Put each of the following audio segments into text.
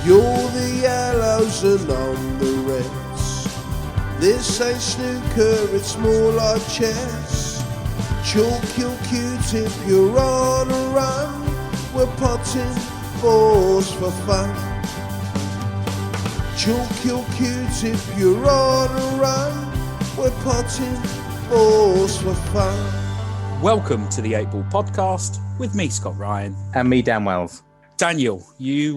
You're the yellows and I'm the reds. This ain't snooker, it's more like chess. Chalk your Q-tip, you're on a run. We're potting balls for fun. Chalk your Q-tip, you're on a run. We're potting balls for fun. Welcome to the 8 Ball Podcast with me, Scott Ryan. And me, Dan Wells. Daniel, you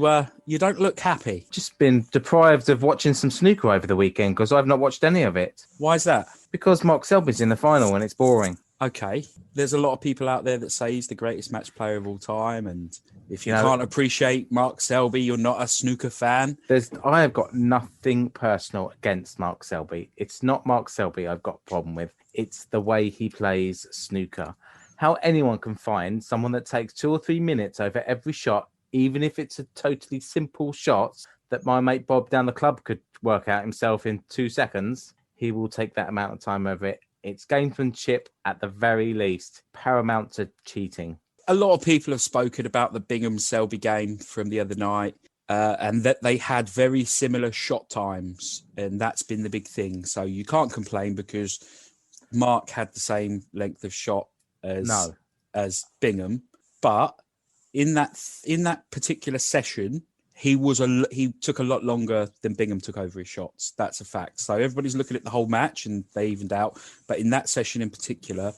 don't look happy. Just been deprived of watching some snooker over the weekend because I've not watched any of it. Why is that? Because Mark Selby's in the final and it's boring. Okay. There's a lot of people out there that say he's the greatest match player of all time. And if you can't appreciate Mark Selby, you're not a snooker fan. I have got nothing personal against Mark Selby. It's not Mark Selby I've got a problem with. It's the way he plays snooker. How anyone can find someone that takes 2 or 3 minutes over every shot, even if it's a totally simple shot that my mate Bob down the club could work out himself in 2 seconds, he will take that amount of time over it. It's gamesmanship at the very least, paramount to cheating. A lot of people have spoken about the Bingham-Selby game from the other night and that they had very similar shot times, and that's been the big thing. So you can't complain because Mark had the same length of shot as Bingham, but in that particular session, he took a lot longer than Bingham took over his shots. That's a fact. So everybody's looking at the whole match and they evened out. But in that session in particular,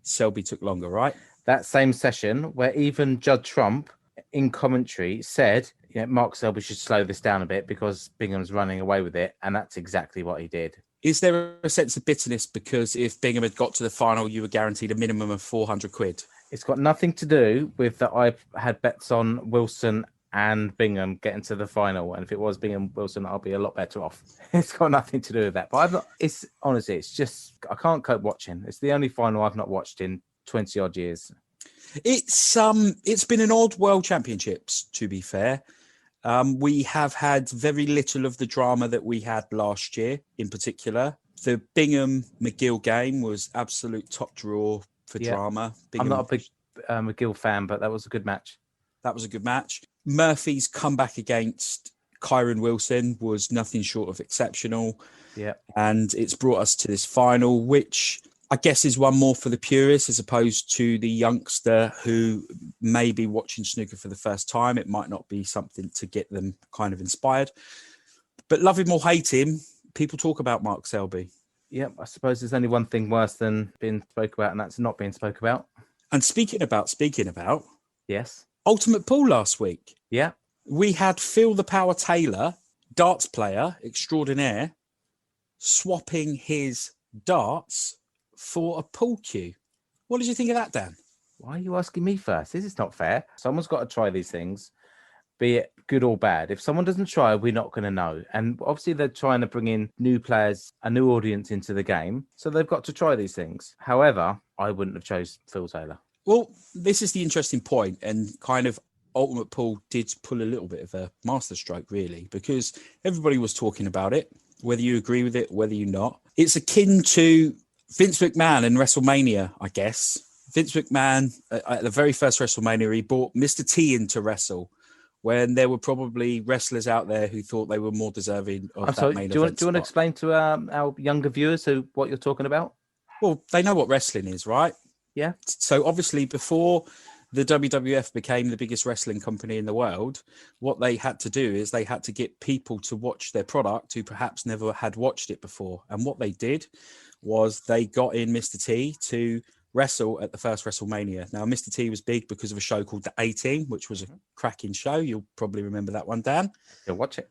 Selby took longer, right? That same session where even Judd Trump in commentary said, Mark Selby should slow this down a bit because Bingham's running away with it. And that's exactly what he did. Is there a sense of bitterness because if Bingham had got to the final, you were guaranteed a minimum of 400 quid? It's got nothing to do with that I've had bets on Wilson and Bingham getting to the final. And if it was Bingham Wilson, I'll be a lot better off. It's got nothing to do with that. But it's just, I can't cope watching. It's the only final I've not watched in 20 odd years. It's been an odd World Championships, to be fair. We have had very little of the drama that we had last year in particular. The Bingham-McGill game was absolute top draw for drama. I'm not a big McGill fan, but that was a good match. Murphy's comeback against Kyron Wilson was nothing short of exceptional. Yeah. And it's brought us to this final, which I guess is one more for the purists as opposed to the youngster who may be watching snooker for the first time. It might not be something to get them kind of inspired. But love him or hate him, people talk about Mark Selby. Yeah, I suppose there's only one thing worse than being spoke about, and that's not being spoke about. And speaking about, yes, Ultimate Pool last week. Yeah, we had Phil the Power Taylor, darts player extraordinaire, swapping his darts for a pool cue. What did you think of that, Dan? Why are you asking me first? This is not fair. Someone's got to try these things, be it good or bad. If someone doesn't try, we're not going to know. And obviously they're trying to bring in new players, a new audience into the game. So they've got to try these things. However, I wouldn't have chose Phil Taylor. Well, this is the interesting point, and kind of Ultimate Pool did pull a little bit of a masterstroke, really, because everybody was talking about it, whether you agree with it, whether you're not. It's akin to Vince McMahon and WrestleMania, I guess. Vince McMahon, at the very first WrestleMania, he brought Mr. T in to wrestle when there were probably wrestlers out there who thought they were more deserving of that main event. Do you want to explain to our younger viewers what you're talking about? Well, they know what wrestling is, right? Yeah. So obviously before the WWF became the biggest wrestling company in the world, what they had to do is they had to get people to watch their product who perhaps never had watched it before. And what they did was they got in Mr. T to wrestle at the first WrestleMania. Now, Mr. T was big because of a show called The A-Team, which was a cracking show. You'll probably remember that one, Dan. You'll watch it.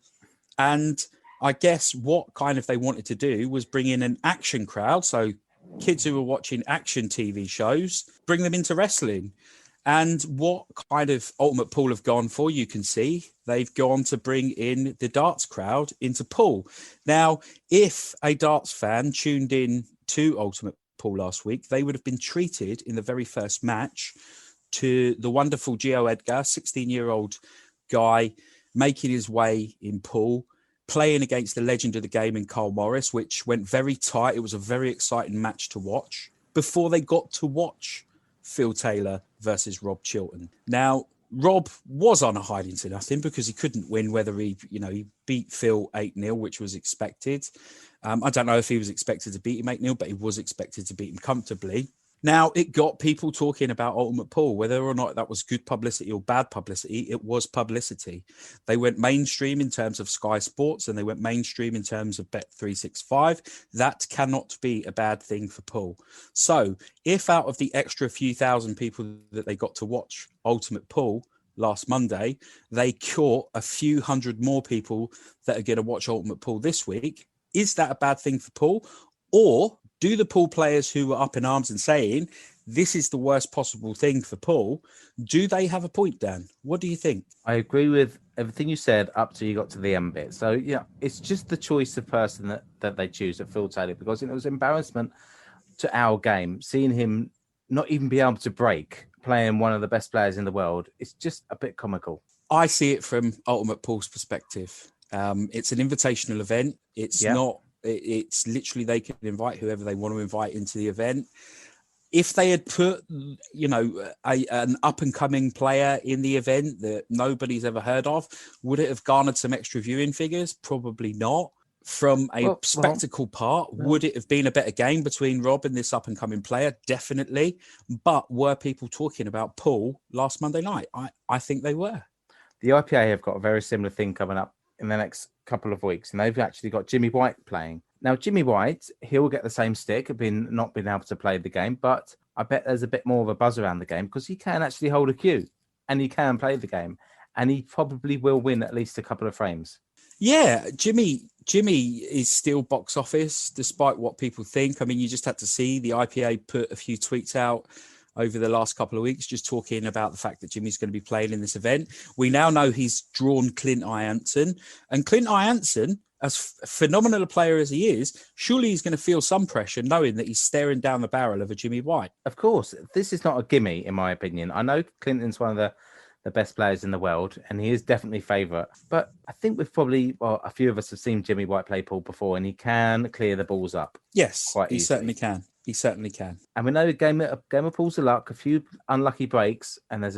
And I guess what kind of they wanted to do was bring in an action crowd. So kids who were watching action TV shows, bring them into wrestling. And what kind of Ultimate Pool have gone for, you can see, they've gone to bring in the darts crowd into pool. Now, if a darts fan tuned in to Ultimate Pool last week, they would have been treated in the very first match to the wonderful Gio Edgar, 16-year-old guy, making his way in pool, playing against the legend of the game in Carl Morris, which went very tight. It was a very exciting match to watch before they got to watch Phil Taylor versus Rob Chilton. Now, Rob was on a hiding to nothing because he couldn't win, whether he beat Phil 8-0, which was expected. I don't know if he was expected to beat him 8-0, but he was expected to beat him comfortably. Now, it got people talking about Ultimate Pool, whether or not that was good publicity or bad publicity. It was publicity. They went mainstream in terms of Sky Sports and they went mainstream in terms of Bet365. That cannot be a bad thing for pool. So if out of the extra few thousand people that they got to watch Ultimate Pool last Monday, they caught a few hundred more people that are going to watch Ultimate Pool this week, is that a bad thing for pool? Or do the pool players who were up in arms and saying this is the worst possible thing for pool, do they have a point, Dan? What do you think? I agree with everything you said up till you got to the end bit. So, yeah, it's just the choice of person that they choose at Phil Taylor, because it was embarrassment to our game, seeing him not even be able to break, playing one of the best players in the world. It's just a bit comical. I see it from Ultimate Pool's perspective. It's an invitational event. It's not... It's literally they can invite whoever they want to invite into the event. If they had put, an up-and-coming player in the event that nobody's ever heard of, would it have garnered some extra viewing figures? Probably not. From a spectacle part, would it have been a better game between Rob and this up-and-coming player? Definitely. But were people talking about Paul last Monday night? I think they were. The IPA have got a very similar thing coming up in the next couple of weeks, and they've actually got Jimmy White playing. Now, Jimmy White, he'll get the same stick, not being able to play the game, but I bet there's a bit more of a buzz around the game because he can actually hold a cue and he can play the game, and he probably will win at least a couple of frames. Yeah, Jimmy is still box office, despite what people think. I mean, you just had to see the IPA put a few tweets out over the last couple of weeks, just talking about the fact that Jimmy's going to be playing in this event. We now know he's drawn Clint Ianson, and Clint Ianson, as phenomenal a player as he is, surely he's going to feel some pressure knowing that he's staring down the barrel of a Jimmy White. Of course, this is not a gimme, in my opinion. I know Clinton's one of the best players in the world, and he is definitely favourite. But I think we've probably, a few of us have seen Jimmy White play pool before, and he can clear the balls up. Yes, he certainly can. He certainly can. And we know a game of pools of luck, a few unlucky breaks, and there's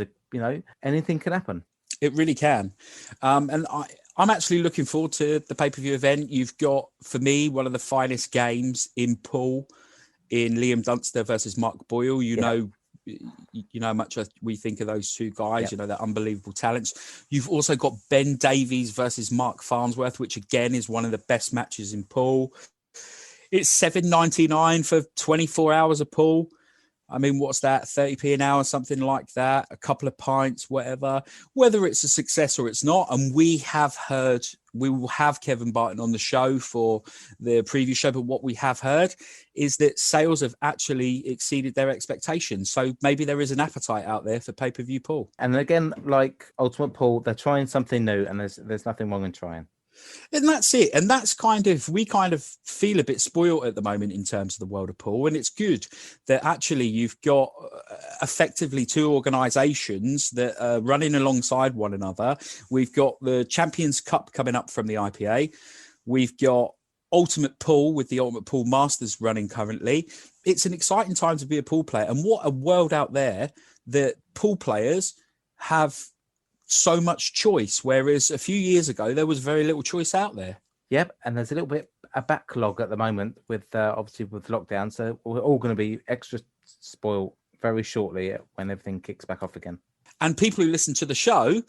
anything can happen. It really can. And I'm actually looking forward to the pay-per-view event. You've got, for me, one of the finest games in pool in Liam Dunster versus Mark Boyle. You know how much we think of those two guys, they're unbelievable talents. You've also got Ben Davies versus Mark Farnsworth, which again is one of the best matches in pool. It's $7.99 for 24 hours of pool. I mean, what's that? 30p an hour, something like that. A couple of pints, whatever. Whether it's a success or it's not. And we will have Kevin Barton on the show for the preview show. But what we have heard is that sales have actually exceeded their expectations. So maybe there is an appetite out there for pay-per-view pool. And again, like Ultimate Pool, they're trying something new, and there's nothing wrong in trying. And that's it. And that's we kind of feel a bit spoiled at the moment in terms of the world of pool. And it's good that actually you've got effectively two organisations that are running alongside one another. We've got the Champions Cup coming up from the IPA. We've got Ultimate Pool with the Ultimate Pool Masters running currently. It's an exciting time to be a pool player. And what a world out there that pool players have so much choice, whereas a few years ago there was very little choice out there. Yep, and there's a little bit a backlog at the moment with obviously with lockdown, so we're all going to be extra spoiled very shortly when everything kicks back off again. And people who listen to the show,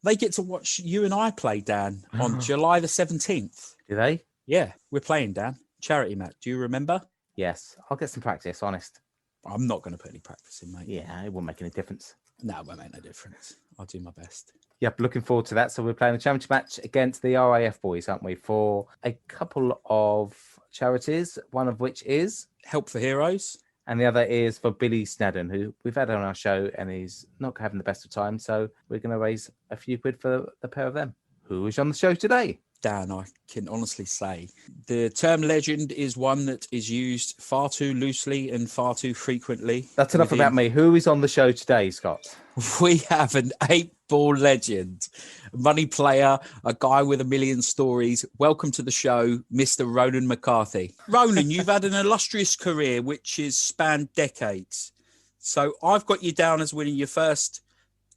they get to watch you and I play, Dan, on July the 17th. Do they? Yeah, we're playing, Dan. Charity match. Do you remember? Yes, I'll get some practice, honest. I'm not going to put any practice in, mate. Yeah, it won't make any difference. No, it won't make no difference. I'll do my best. Yep, looking forward to that. So we're playing a championship match against the RAF boys, aren't we? For a couple of charities, one of which is Help for Heroes. And the other is for Billy Snedden, who we've had on our show, and he's not having the best of time. So we're going to raise a few quid for the pair of them. Who is on the show today? Dan, I can honestly say the term legend is one that is used far too loosely and far too frequently. That's enough about me. Who is on the show today, Scott? We have an 8-ball legend, money player, a guy with a million stories. Welcome to the show, Mr. Ronan McCarthy. Ronan, you've had an illustrious career which has spanned decades. So I've got you down as winning your first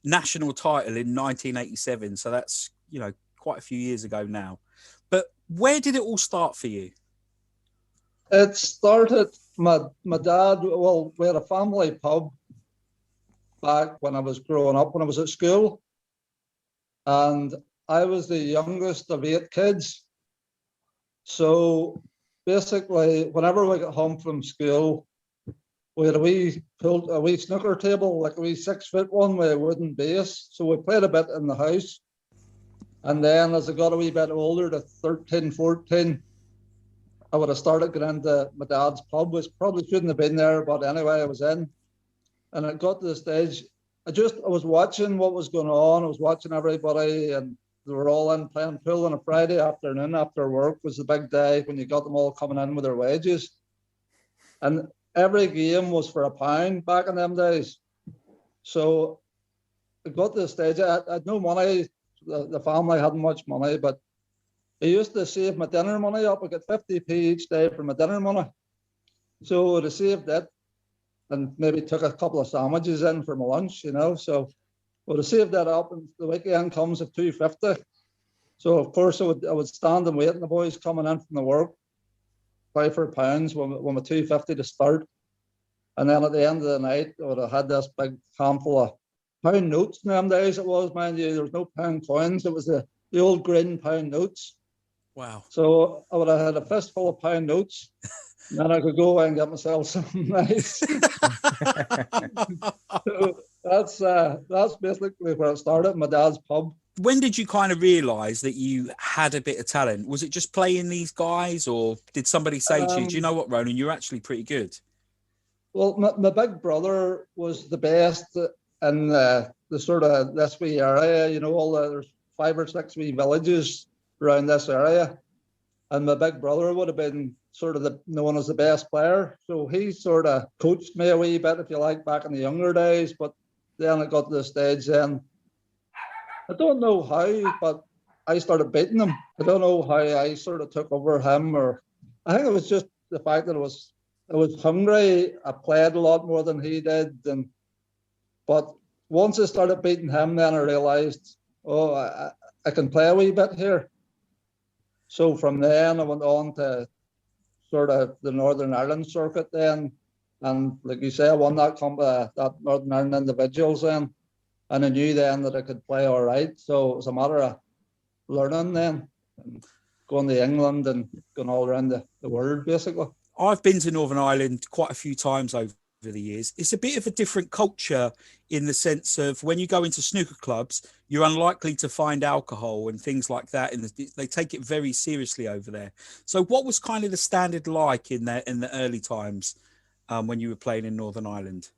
national title in 1987. So that's, quite a few years ago now. But where did it all start for you? It started, my dad, well, we had a family pub back when I was growing up, when I was at school. And I was the youngest of 8 kids. So basically, whenever we got home from school, we had a wee snooker table, like a wee 6-foot one with a wooden base. So we played a bit in the house. And then as I got a wee bit older, to 13, 14, I would have started going into my dad's pub, which probably shouldn't have been there, but anyway, I was in. And it got to the stage, I was watching what was going on. I was watching everybody, and they were all in playing pool on a Friday afternoon after work. Was the big day when you got them all coming in with their wages. And every game was for £1 back in them days. So it got to the stage, I had no money. The family hadn't much money, but I used to save my dinner money up. I got 50p each day for my dinner money. So I saved that and maybe took a couple of sandwiches in for my lunch, So I would have saved that up, and the weekend comes at £2.50. So of course I would stand and wait, and the boys coming in from the work, play for £1 with my £2.50 to start. And then at the end of the night, I would have had this big handful of pound notes. In them days it was, mind you, there was no pound coins. It was the old green pound notes. Wow. So I would have had a fistful of pound notes. And then I could go away and get myself something nice. So that's basically where it started, my dad's pub. When did you kind of realise that you had a bit of talent? Was it just playing these guys, or did somebody say to you, do you know what, Ronan, you're actually pretty good? Well, my big brother was the best in the sort of this wee area, there's 5 or 6 wee villages around this area. And my big brother would have been sort of known as the best player. So he sort of coached me a wee bit, if you like, back in the younger days. But then it got to the stage then, I don't know how, but I started beating him. I don't know how I sort of took over him, or I think it was just the fact that I was hungry. I played a lot more than he did. But once I started beating him, then I realised, I can play a wee bit here. So from then I went on to sort of the Northern Ireland circuit then. And like you say, I won that Northern Ireland individuals then. And I knew then that I could play all right. So it was a matter of learning then, and going to England and going all around the world, basically. I've been to Northern Ireland quite a few times over the years. It's a bit of a different culture in the sense of when you go into snooker clubs, you're unlikely to find alcohol and things like that. And they take it very seriously over there. So what was kind of the standard like in the early times when you were playing in Northern Ireland?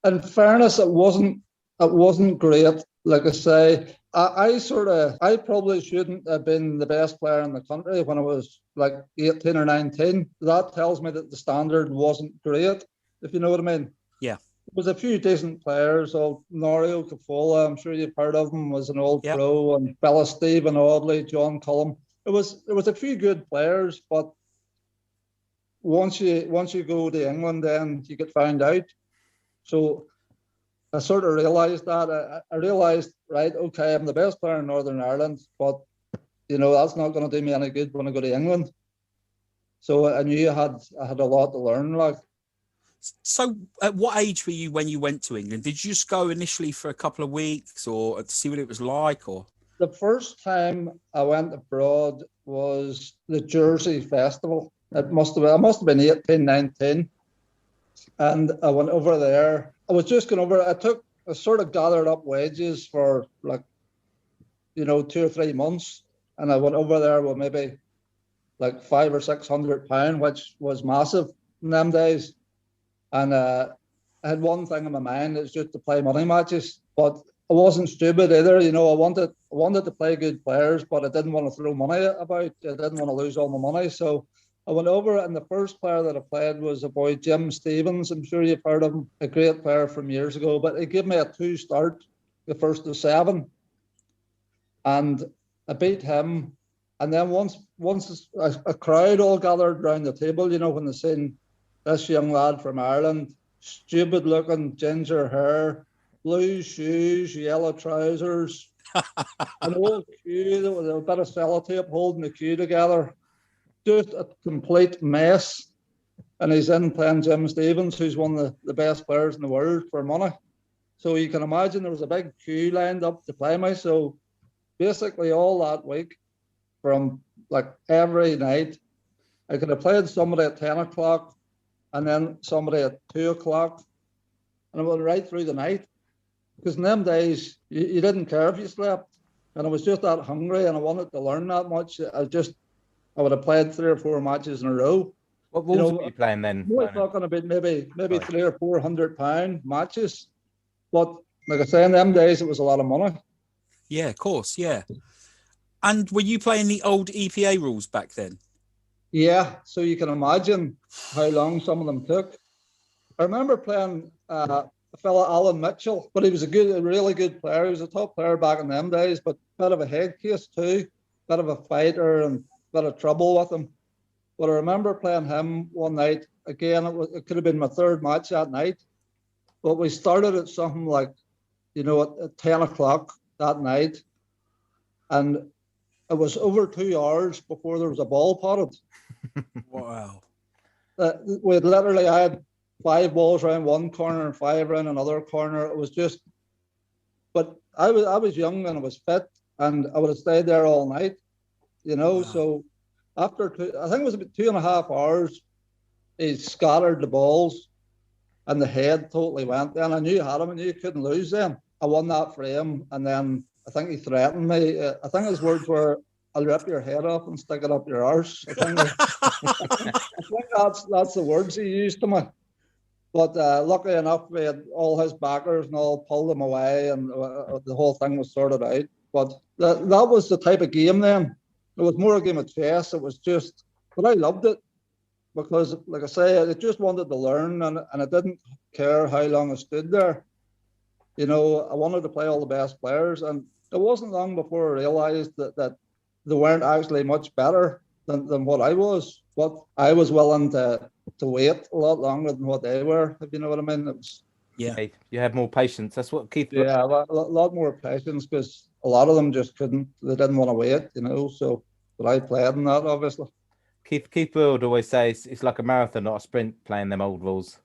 In fairness, it wasn't great. Like I say, I probably shouldn't have been the best player in the country when I was like 18 or 19. That tells me that the standard wasn't great, if you know what I mean. Yeah. There was a few decent players. Norio Cafola, I'm sure you've heard of him, was an old pro, and fella Stephen Audley, John Cullum. There was a few good players, but once you go to England, then you get found out. So I sort of realised that. I realised, right, okay, I'm the best player in Northern Ireland, but, that's not going to do me any good when I go to England. So I knew I had a lot to learn. Like. So at what age were you when you went to England? Did you just go initially for a couple of weeks or to see what it was like? Or the first time I went abroad was the Jersey Festival. I must have been 18, 19. And I went over there. I was just going over. I sort of gathered up wages for 2 or 3 months, and I went over there with maybe like £500 or £600, which was massive in them days. And I had one thing in my mind: it's just to play money matches. But I wasn't stupid either. I wanted to play good players, but I didn't want to throw money about. I didn't want to lose all my money, so I went over, and the first player that I played was a boy, Jim Stevens. I'm sure you've heard of him, a great player from years ago. But he gave me a 2 start, the first of 7. And I beat him. And then once a crowd all gathered around the table, when they seen this young lad from Ireland stupid looking ginger hair, blue shoes, yellow trousers, an old queue that was a bit of sellotape holding the queue together. Just a complete mess. And he's in playing Jim Stevens, who's one of the best players in the world for money. So you can imagine there was a big queue lined up to play me. So basically all that week, from like every night, I could have played somebody at 10 o'clock and then somebody at 2 o'clock. And I went right through the night. Because in them days, you didn't care if you slept. And I was just that hungry and I wanted to learn that much. I would have played 3 or 4 matches in a row. What rules were you playing then? We're talking about maybe £300 or £400 matches. But like I say, in them days, it was a lot of money. Yeah, of course, yeah. And were you playing the old EPA rules back then? Yeah, so you can imagine how long some of them took. I remember playing a fella, Alan Mitchell, but he was a really good player. He was a top player back in them days, but a bit of a head case too, bit of a fighter and a bit of trouble with him. But I remember playing him one night. Again, it could have been my third match that night. But we started at something like, at 10 o'clock that night. And it was over 2 hours before there was a ball potted. Wow. I had 5 balls around one corner and 5 around another corner. It was just, but I was young and I was fit and I would have stayed there all night, Wow. So after I think it was about 2.5 hours, he scattered the balls and the head totally went. Then I knew you had him and you couldn't lose then. I won that frame and then I think he threatened me. I think his words were, "I'll rip your head off and stick it up your arse." I think that's the words he used to me. But luckily enough, we had all his backers and all pulled him away and the whole thing was sorted out. But that was the type of game then. It was more a game of chess. It was just, but I loved it because, like I say, I just wanted to learn and I didn't care how long I stood there. I wanted to play all the best players. And it wasn't long before I realized that they weren't actually much better than what I was. But I was willing to wait a lot longer than what they were, if you know what I mean. It was, Yeah. You had more patience. That's what Keith. Yeah, a lot more patience because a lot of them just couldn't. They didn't want to wait, So, but I played in that, obviously. Keith would always say it's like a marathon, not a sprint, playing them old rules.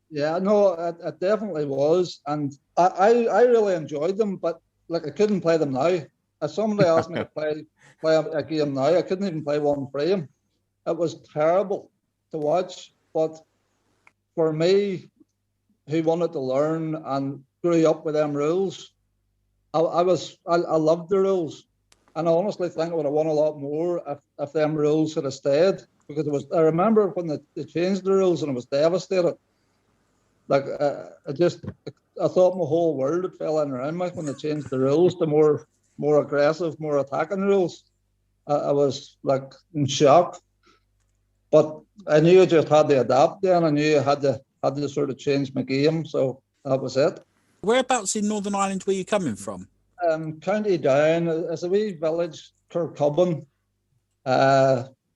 Yeah, no, it definitely was, and I really enjoyed them. But like I couldn't play them now. If somebody asked me to play a game now, I couldn't even play one frame. It was terrible to watch. But for me, who wanted to learn and grew up with them rules, I loved the rules, and I honestly think I would have won a lot more if them rules had stayed. Because I remember when they changed the rules and I was devastated. Like I thought my whole world had fell in around me when they changed the rules to more aggressive, more attacking rules. I was like in shock. But I knew I just had to adapt then. I knew I had to sort of change my game. So that was it. Whereabouts in Northern Ireland were you coming from? County Down, it's a wee village, Kirkcubban.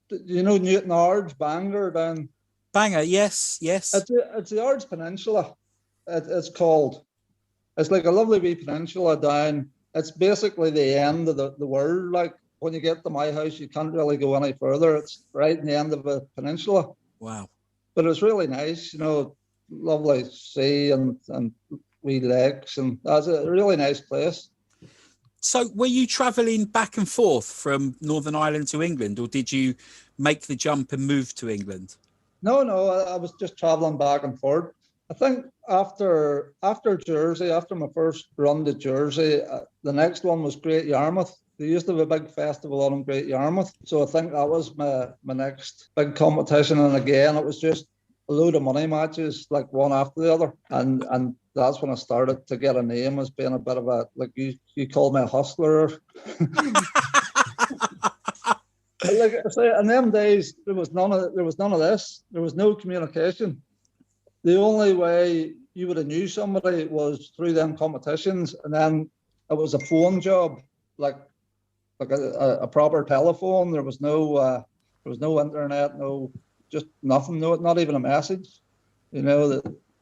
Newton Ards, Bangor down. Bangor, yes. It's the Ards Peninsula. It's called. It's like a lovely wee peninsula down. It's basically the end of the world. Like when you get to my house, you can't really go any further. It's right in the end of a peninsula. Wow. But it's really nice, lovely sea and wee lakes, and that's a really nice place. So were you travelling back and forth from Northern Ireland to England, or did you make the jump and move to England? No, I was just travelling back and forth. I think after Jersey, after my first run to Jersey, the next one was Great Yarmouth. They used to have a big festival on in Great Yarmouth. So I think that was my next big competition. And again, it was just a load of money matches, like one after the other. And that's when I started to get a name as being a bit of a, like you call me a hustler. Like I say, in them days, there was none of this. There was no communication. The only way you would have knew somebody was through them competitions, and then it was a phone job, like a proper telephone. There was no internet, no, just nothing, no, not even a message.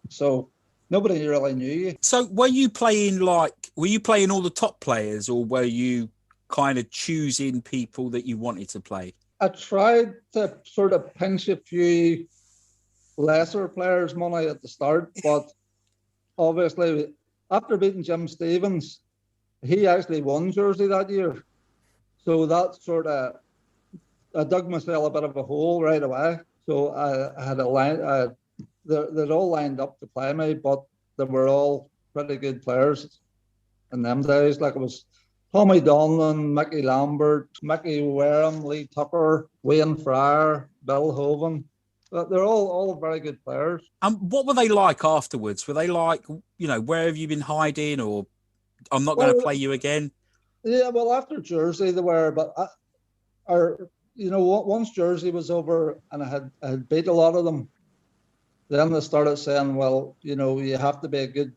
So nobody really knew you. So were you playing all the top players, or were you kind of choosing people that you wanted to play? I tried to sort of pinch a few lesser players' money at the start, but obviously after beating Jim Stevens, he actually won Jersey that year. So that sort of, I dug myself a bit of a hole right away. So I had a line, they'd all lined up to play me, but they were all pretty good players in them days. Like it was Tommy Donlan, Mickey Lambert, Mickey Wareham, Lee Tucker, Wayne Fryer, Bill Hovan. They're all very good players. And what were they like afterwards? Were they like, where have you been hiding, or I'm not going to play you again? Yeah, well, after Jersey they were, but once Jersey was over and I had beat a lot of them, then they started saying, well, you have to be a good,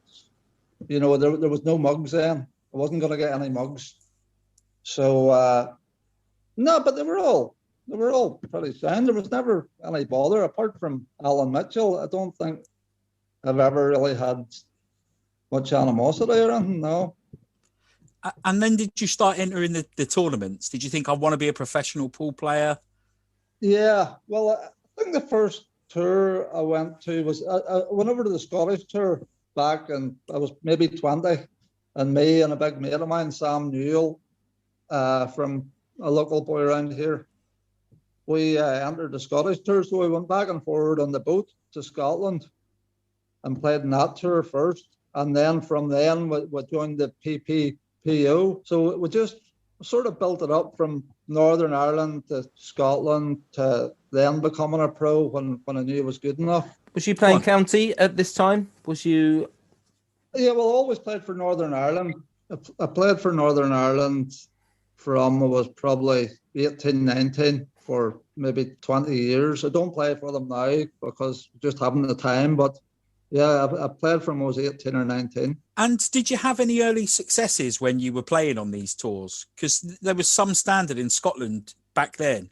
there was no mugs then. I wasn't going to get any mugs. So, no, but they were all pretty sound. There was never any bother, apart from Alan Mitchell. I don't think I've ever really had much animosity or anything, no. And then did you start entering the tournaments? Did you think, I want to be a professional pool player? Yeah, well, I think the first tour I went to was, I went over to the Scottish tour back, and I was maybe 20, and me and a big mate of mine, Sam Newell, from a local boy around here, we entered the Scottish tour. So we went back and forward on the boat to Scotland and played in that tour first. And then from then we joined the PPPO. So we just sort of built it up from Northern Ireland to Scotland to then becoming a pro when I knew it was good enough. Was you playing county at this time? Was you? Yeah, well, I always played for Northern Ireland. I played for Northern Ireland from I was probably 18, 19 for maybe 20 years. I don't play for them now because just haven't the time. But yeah, I played from I was 18 or 19. And did you have any early successes when you were playing on these tours? Because there was some standard in Scotland back then.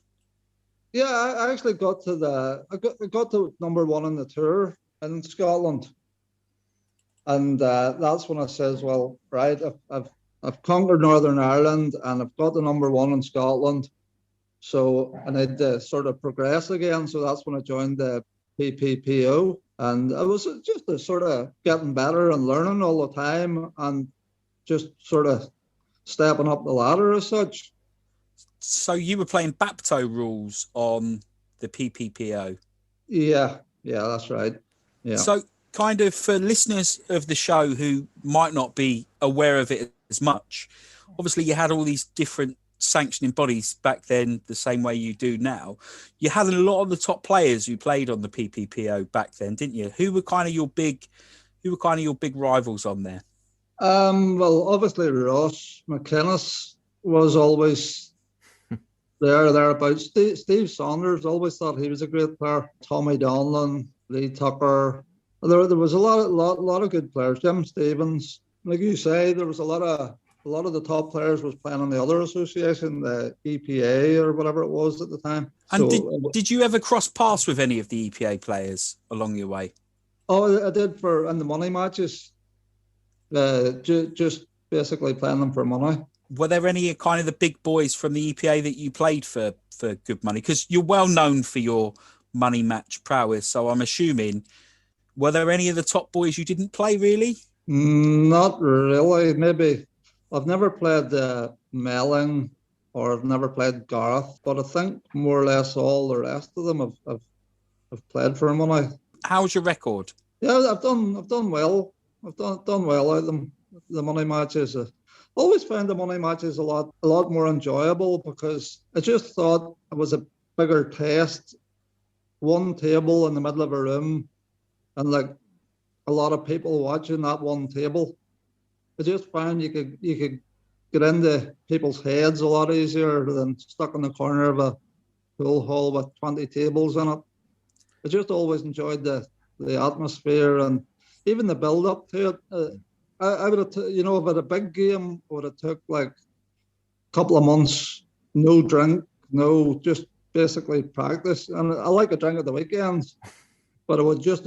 Yeah, I actually got to I got to number one on the tour in Scotland. And that's when I says, well, right, I've conquered Northern Ireland and I've got the number one in Scotland. So I need to sort of progress again. So that's when I joined the PPPO. And I was just sort of getting better and learning all the time and just sort of stepping up the ladder as such. So you were playing BAPTO rules on the PPPO? Yeah, that's right. Yeah. So kind of for listeners of the show who might not be aware of it as much, obviously you had all these different sanctioning bodies back then, the same way you do now. You had a lot of the top players who played on the PPPO back then, didn't you? Who were kind of your big rivals on there? Well, obviously Ross McInnes was always thereabouts. Steve Saunders, always thought he was a great player. Tommy Donlan, Lee Tucker. There was a lot of good players. Jim Stevens, like you say, there was a lot of the top players was playing on the other association, the EPA or whatever it was at the time. And so, did you ever cross paths with any of the EPA players along your way? Oh, I did in the money matches. Just basically playing them for money. Were there any kind of the big boys from the EPA that you played for good money? Because you're well known for your money match prowess. So I'm assuming, were there any of the top boys you didn't play really? Not really. Maybe I've never played Melling or I've never played Gareth, but I think more or less all the rest of them have played for money. How's your record? Yeah, I've done well. I've done well out of them. The money matches. Always found the money matches a lot more enjoyable because I just thought it was a bigger test. One table in the middle of a room, and like a lot of people watching that one table. I just found you could get into people's heads a lot easier than stuck in the corner of a pool hall with 20 tables in it. I just always enjoyed the atmosphere and even the build up to it. I would have, if at a big game, would have took like a couple of months, no drink, no, just basically practice. And I like a drink at the weekends, but it would just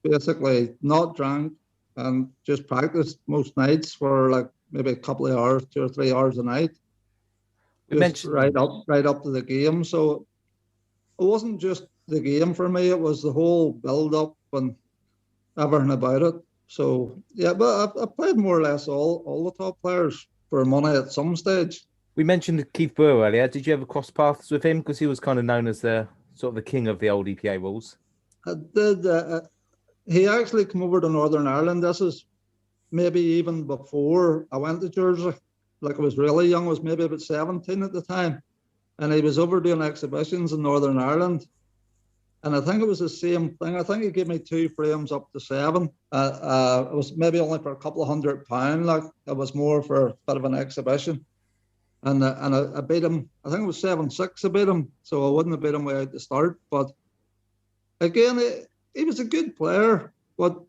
basically not drank and just practiced most nights for like maybe a couple of hours, 2 or 3 hours a night. We mentioned right up to the game. So it wasn't just the game for me; it was the whole build-up and everything about it. So yeah, but I played more or less all the top players for money at some stage. We mentioned Keith Brewer earlier. Did you ever cross paths with him? Because he was kind of known as the sort of the king of the old EPA rules. I did. He actually came over to Northern Ireland. This is maybe even before I went to Jersey. Like I was really young. I was maybe about 17 at the time. And he was over doing exhibitions in Northern Ireland. And I think it was the same thing. I think he gave me 2 frames up to 7. It was maybe only for a couple of £100. Like it was more for a bit of an exhibition. And I beat him. I think it was 7-6 I beat him. So I wouldn't have beat him way out the start. But again, he was a good player. But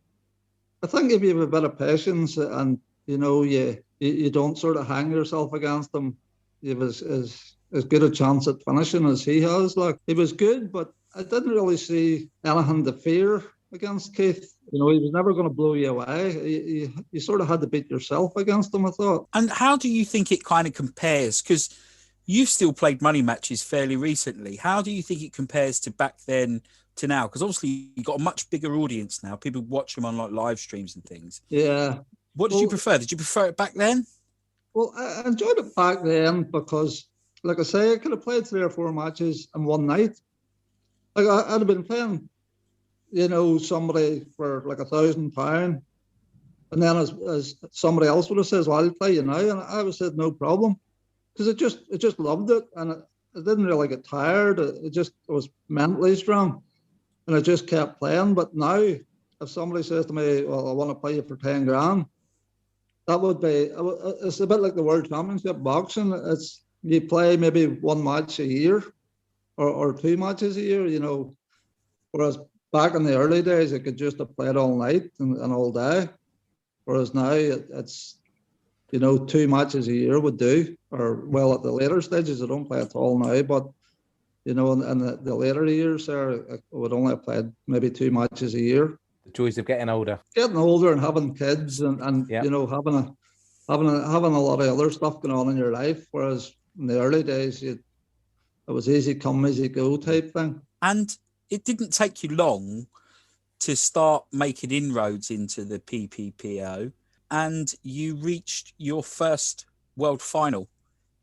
I think if you have a bit of patience and, you know, you don't sort of hang yourself against him, you have as good a chance at finishing as he has. Like he was good, but I didn't really see anything to fear against Keith. You know, he was never going to blow you away. You sort of had to beat yourself against him, I thought. And how do you think it kind of compares? Because you've still played money matches fairly recently. How do you think it compares to back then to now? Because obviously you've got a much bigger audience now. People watch them on like live streams and things. Yeah. What did you prefer? Did you prefer it back then? Well, I enjoyed it back then because, like I say, I could have played 3 or 4 matches in one night. Like I'd have been playing, you know, somebody for like £1,000, and then as somebody else would have said, "Well, I'll play you now," and I would have said no problem, because I just loved it, and it didn't really get tired. It was mentally strong, and I just kept playing. But now, if somebody says to me, "Well, I want to play you for 10 grand," that would be, it's a bit like the World Championship boxing. It's you play maybe 1 match a year, or 2 matches a year, you know, whereas back in the early days, I could just have played all night and all day. Whereas now it's, you know, 2 matches a year would do, or well, at the later stages, I don't play at all now, but, you know, in the later years there, I would only have played maybe 2 matches a year. The joys of getting older. Getting older and having kids and Yep. you know, having a lot of other stuff going on in your life. Whereas in the early days, it was easy come, easy go type thing. And it didn't take you long to start making inroads into the PPPO, and you reached your first world final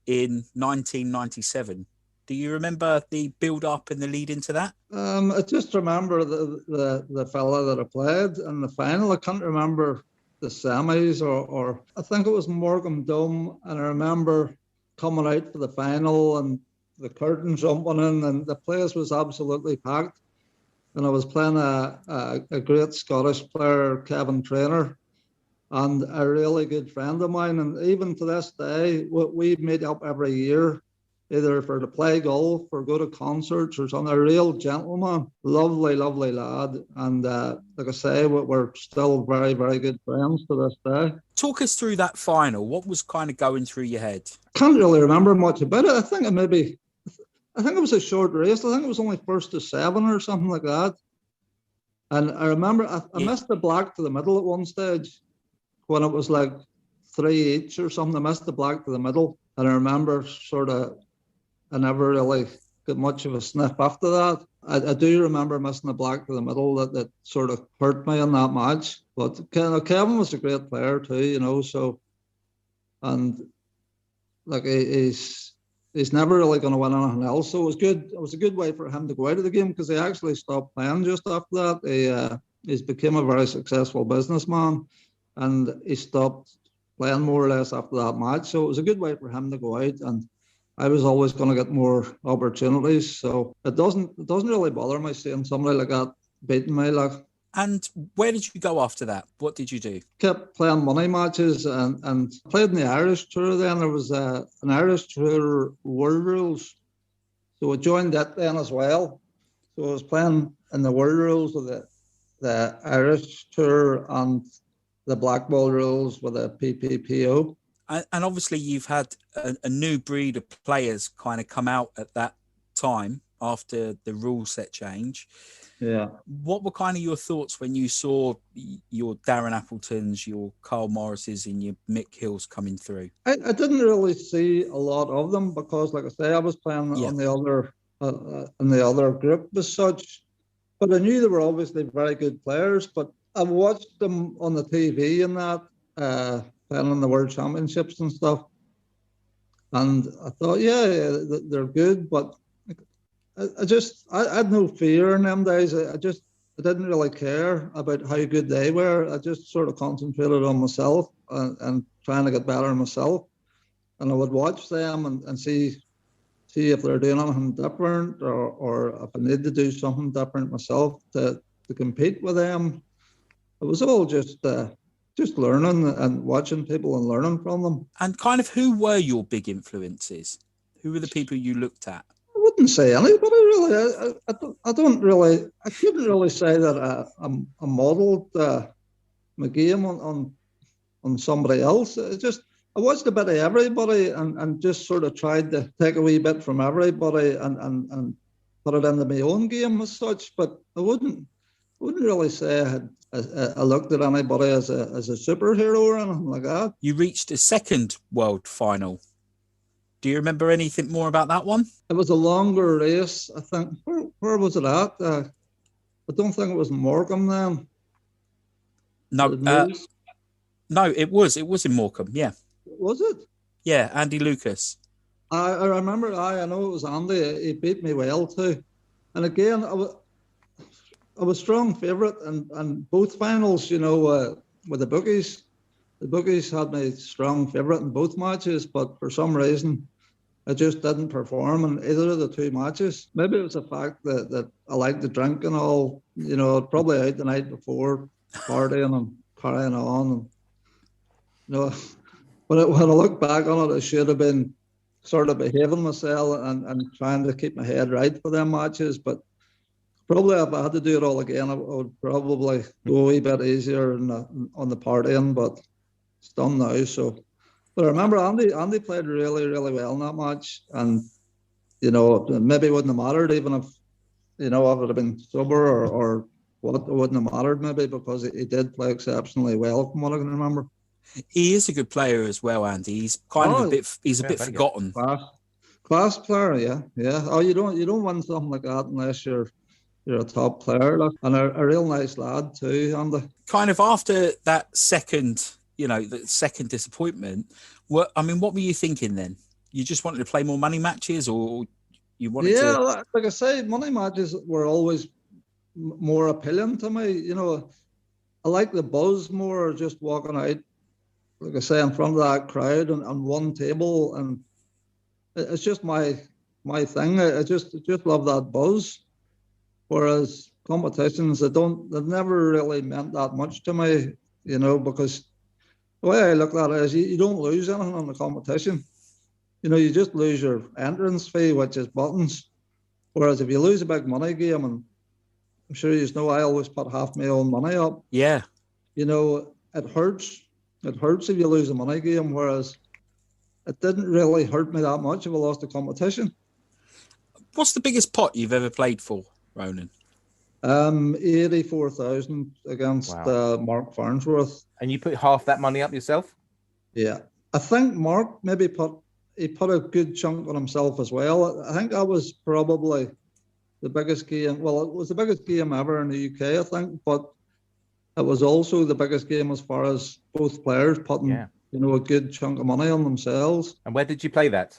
in 1997. Do you remember the build-up and the lead into that? I just remember the fella that I played in the final. I can't remember the semis or I think it was Morgan Dome, and I remember coming out for the final and the curtain jumping in, and the place was absolutely packed. And I was playing a great Scottish player, Kevin Traynor, and a really good friend of mine. And even to this day, we meet up every year, either for to play golf or go to concerts or something. A real gentleman, lovely, lovely lad. And like I say, we're still very, very good friends to this day. Talk us through that final. What was kind of going through your head? Can't really remember much about it. I think it was a short race. I think it was only first to 7 or something like that. And I remember I missed the black to the middle at one stage when it was like 3 each or something. I missed the black to the middle. And I remember I never really got much of a sniff after that. I do remember missing the black to the middle that sort of hurt me in that match. But Kevin was a great player too, you know, so, and like he's never really going to win anything else. So it was good. It was a good way for him to go out of the game, because he actually stopped playing just after that. He's become a very successful businessman, and he stopped playing more or less after that match. So it was a good way for him to go out, and I was always going to get more opportunities. So it doesn't really bother me seeing somebody like that beating me. Like. And where did you go after that? What did you do? Kept playing money matches and played in the Irish Tour then. There was an Irish Tour World Rules. So I joined that then as well. So I was playing in the World Rules with the Irish Tour and the Black Ball Rules with the PPPO. And obviously you've had a new breed of players kind of come out at that time. after the rule set change. Yeah. What were kind of your thoughts when you saw your Darren Appletons, your Carl Morrises, and your Mick Hills coming through? I didn't really see a lot of them because, like I say, I was playing Yeah. on the other in the other group as such. But I knew they were obviously very good players. But I watched them on the TV and that playing in the World Championships and stuff. And I thought, yeah, they're good, but I had no fear in them days. I didn't really care about how good they were. I just sort of concentrated on myself and trying to get better myself. And I would watch them and see if they're doing anything different or if I need to do something different myself to compete with them. It was all just learning and watching people and learning from them. And kind of who were your big influences? Who were the people you looked at? I wouldn't say anybody really. I couldn't really say that I modelled my game on somebody else. I watched a bit of everybody and just sort of tried to take a wee bit from everybody and put it into my own game as such. But I wouldn't really say I looked at anybody as a superhero or anything like that. You reached a second world final. Do you remember anything more about that one? It was a longer race, I think. Where was it at? I don't think it was in Morecambe then. No, it was in Morecambe, yeah. Was it? Yeah, Andy Lucas. I remember, I know it was Andy. He beat me well too. And again, I was strong favourite and both finals, with the bookies. The bookies had me strong favourite in both matches, but for some reason, I just didn't perform in either of the two matches. Maybe it was the fact that I liked to drink and all, probably out the night before, partying and carrying on. And, when I look back on it, I should have been sort of behaving myself and trying to keep my head right for them matches. But probably if I had to do it all again, I would probably go a wee bit easier on the partying, but it's done now. So, but I remember Andy played really, really well in that match, and maybe it wouldn't have mattered even if if it had been sober or what, it wouldn't have mattered maybe because he did play exceptionally well from what I can remember. He is a good player as well, Andy. He's a bit forgotten. Class player, yeah. Oh, you don't win something like that unless you're a top player, and a real nice lad too, Andy. Kind of after that second, the second disappointment. What were you thinking then? You just wanted to play more money matches, or you wanted to? Yeah, like I say, money matches were always more appealing to me. I like the buzz more, just walking out, like I say, in front of that crowd and one table, and it's just my thing. I just love that buzz. Whereas competitions, they've never really meant that much to me, because the way I look at it is you don't lose anything on the competition. You just lose your entrance fee, which is buttons. Whereas if you lose a big money game, and I'm sure I always put half my own money up. Yeah. It hurts. It hurts if you lose a money game, whereas it didn't really hurt me that much if I lost a competition. What's the biggest pot you've ever played for, Ronan? 84,000 against Mark Farnsworth. And you put half that money up yourself? Yeah. I think Mark maybe put a good chunk on himself as well. I think that was probably the biggest game. Well, it was the biggest game ever in the UK, I think, but it was also the biggest game as far as both players putting, a good chunk of money on themselves. And where did you play that?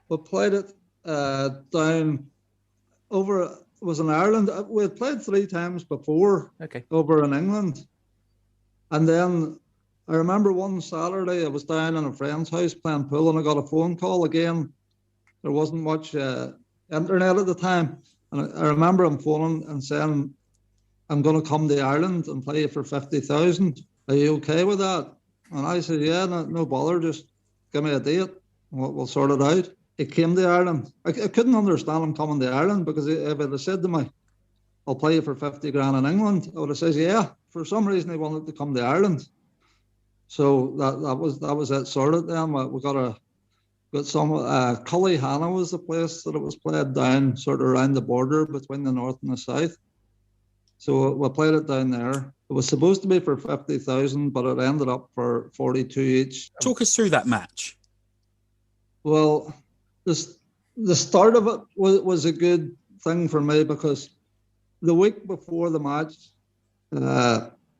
We played it down over. It was in Ireland. We had played 3 times before. Okay. Over in England, and then I remember one Saturday I was down in a friend's house playing pool, and I got a phone call again. There wasn't much internet at the time, and I remember him phoning and saying, "I'm going to come to Ireland and play you for 50,000. Are you okay with that?" And I said, "Yeah, no bother. Just give me a date. We'll sort it out." He came to Ireland. I couldn't understand him coming to Ireland because if it had said to me, "I'll play you for 50 grand in England," I would have said, "Yeah." For some reason, he wanted to come to Ireland. So that was it sorted then. We got but some Cullyhanna was the place that it was played down, sort of around the border between the north and the south. So we played it down there. It was supposed to be for 50,000, but it ended up for 42 each. Talk us through that match. Well, the start of it was a good thing for me because the week before the match,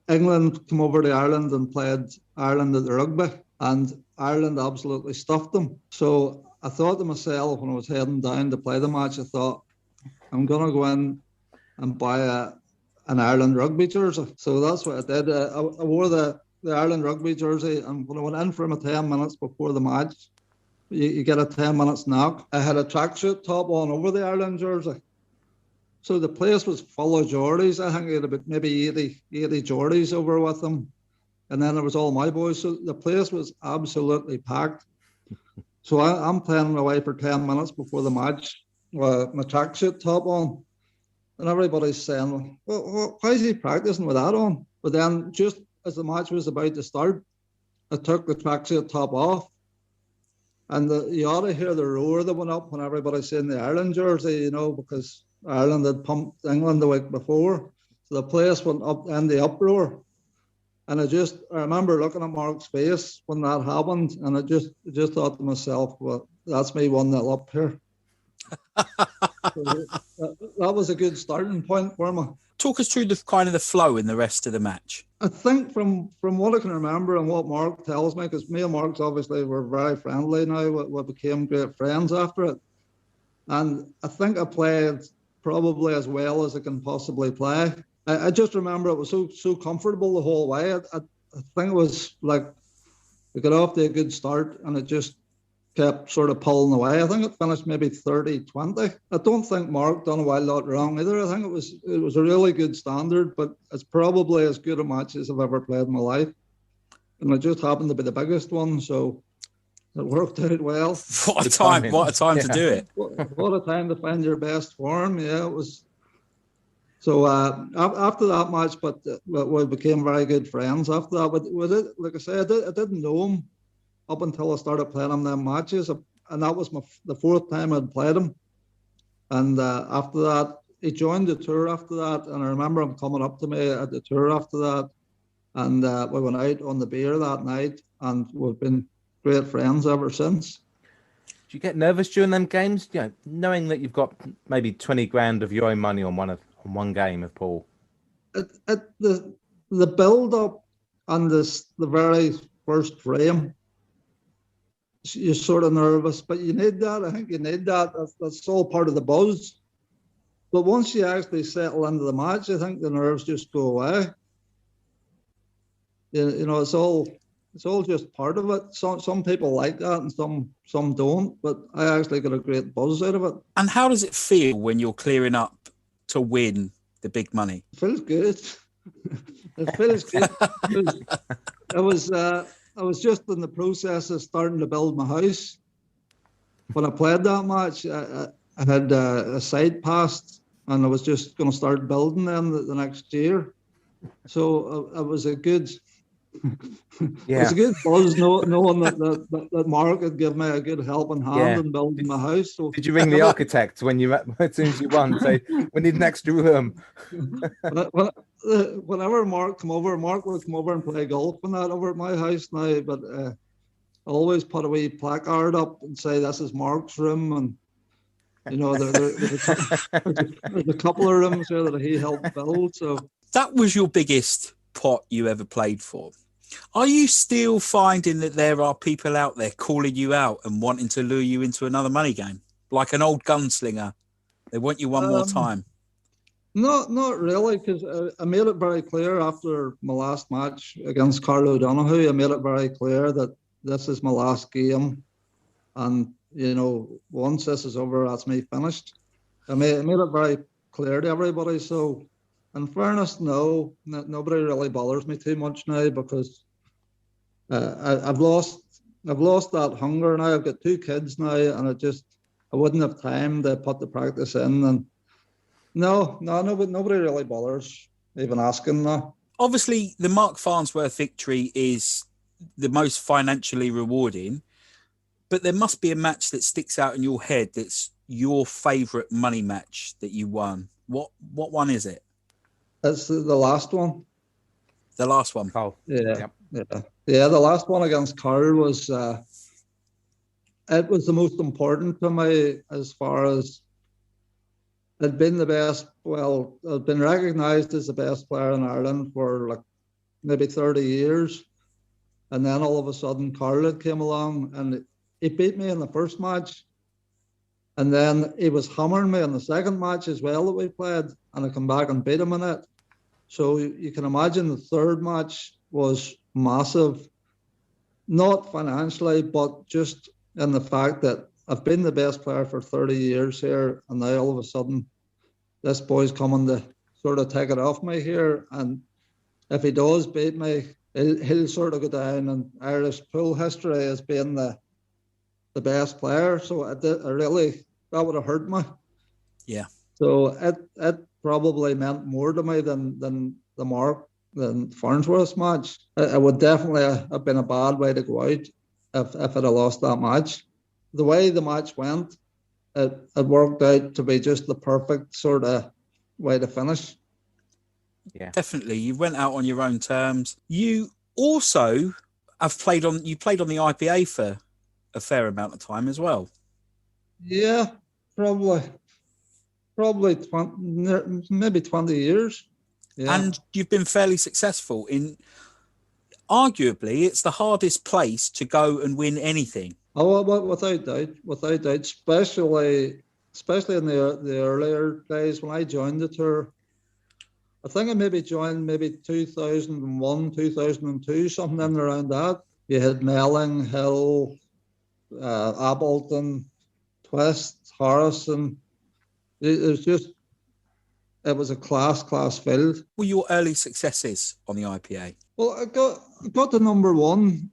England came over to Ireland and played Ireland at the rugby, and Ireland absolutely stuffed them. So I thought to myself when I was heading down to play the match, I thought, I'm going to go in and buy an Ireland rugby jersey. So that's what I did. I wore the Ireland rugby jersey, and when I went in for my 10 minutes before the match, you get a 10 minutes knock. I had a tracksuit top on over the Ireland jersey. So the place was full of Geordies. I think I had about maybe 80 Geordies over with them. And then there was all my boys. So the place was absolutely packed. So I'm playing away for 10 minutes before the match with my tracksuit top on. And everybody's saying, well, why is he practicing with that on? But then just as the match was about to start, I took the tracksuit top off. And you ought to hear the roar that went up when everybody's saying the Ireland jersey, because Ireland had pumped England the week before. So the place went up in the uproar. And I remember looking at Mark's face when that happened. And I just thought to myself, well, that's me 1-0 up here. So that was a good starting point for me. Talk us through the kind of the flow in the rest of the match. I think from what I can remember and what Mark tells me, because me and Mark's obviously were very friendly now, we became great friends after it. And I think I played probably as well as I can possibly play. I just remember it was so comfortable the whole way. I think it was like we got off to a good start and it just kept sort of pulling away. I think it finished maybe 30-20. I don't think Mark done a wild lot wrong either. I think it was a really good standard, but it's probably as good a match as I've ever played in my life. And it just happened to be the biggest one, so it worked out well. What a time to do it. What a time to find your best form. Yeah, it was. So after that match, but we became very good friends after that. But like I said, I didn't know him up until I started playing him them matches, and that was the fourth time I'd played him. And after that, he joined the tour after that, and I remember him coming up to me at the tour after that, and we went out on the beer that night, and we've been great friends ever since. Do you get nervous during them games, knowing that you've got maybe 20 grand of your own money on one game of pool? The build up on the very first frame, you're sort of nervous, but you need that. I think you need that. That's all part of the buzz. But once you actually settle into the match, I think the nerves just go away. It's all just part of it. Some people like that and some don't, but I actually got a great buzz out of it. And how does it feel when you're clearing up to win the big money? It feels good. It feels good. I was just in the process of starting to build my house. When I played that match, I had a site passed, and I was just going to start building then the next year. So it was a good, it was a good buzz knowing that Mark had given me a good helping hand in building my house. So did you ring the architect as soon as you won? Say, we need an extra room. Whenever Mark would come over and play golf and that over at my house now, but I always put a wee placard up and say, this is Mark's room. And, there's a couple of rooms there that he helped build. So that was your biggest pot you ever played for. Are you still finding that there are people out there calling you out and wanting to lure you into another money game? Like an old gunslinger. They want you one more time. Not really, because I made it very clear after my last match against Carlo O'Donoghue. I made it very clear that this is my last game. And, once this is over, that's me finished. I made it very clear to everybody. So, in fairness, no, nobody really bothers me too much now because I've lost that hunger now. I've got 2 kids now, and I wouldn't have time to put the practice in. And nobody really bothers even asking now. Obviously, the Mark Farnsworth victory is the most financially rewarding. But there must be a match that sticks out in your head that's your favourite money match that you won. What one is it? It's the last one. The last one. Carl. Yeah, yeah. The last one against Carl was it was the most important to me, as far as it'd been the best. Well, I'd been recognised as the best player in Ireland for like maybe 30 years, and then all of a sudden Carl had came along and he beat me in the first match, and then he was hammering me in the second match as well that we played, and I come back and beat him in it. So you can imagine the third match was massive, not financially, but just in the fact that I've been the best player for 30 years here, and now all of a sudden this boy's coming to sort of take it off me here. And if he does beat me, he'll sort of go down in Irish pool history as being the best player. So I really, that would have hurt me. Yeah. So it probably meant more to me than Farnsworth's match. It would definitely have been a bad way to go out if I'd have lost that match. The way the match went, it worked out to be just the perfect sort of way to finish. Yeah, definitely. You went out on your own terms. You also have played on the IPA for a fair amount of time as well. Yeah, probably 20, maybe 20 years. Yeah. And you've been fairly successful in, arguably, it's the hardest place to go and win anything. Oh, well, without doubt, especially in the earlier days when I joined the tour. I think I maybe joined 2001, 2002, something in around that. You had Melling, Hill, Appleton, Twist, Harrison. It was a class field. What were your early successes on the IPA? Well, I got to number one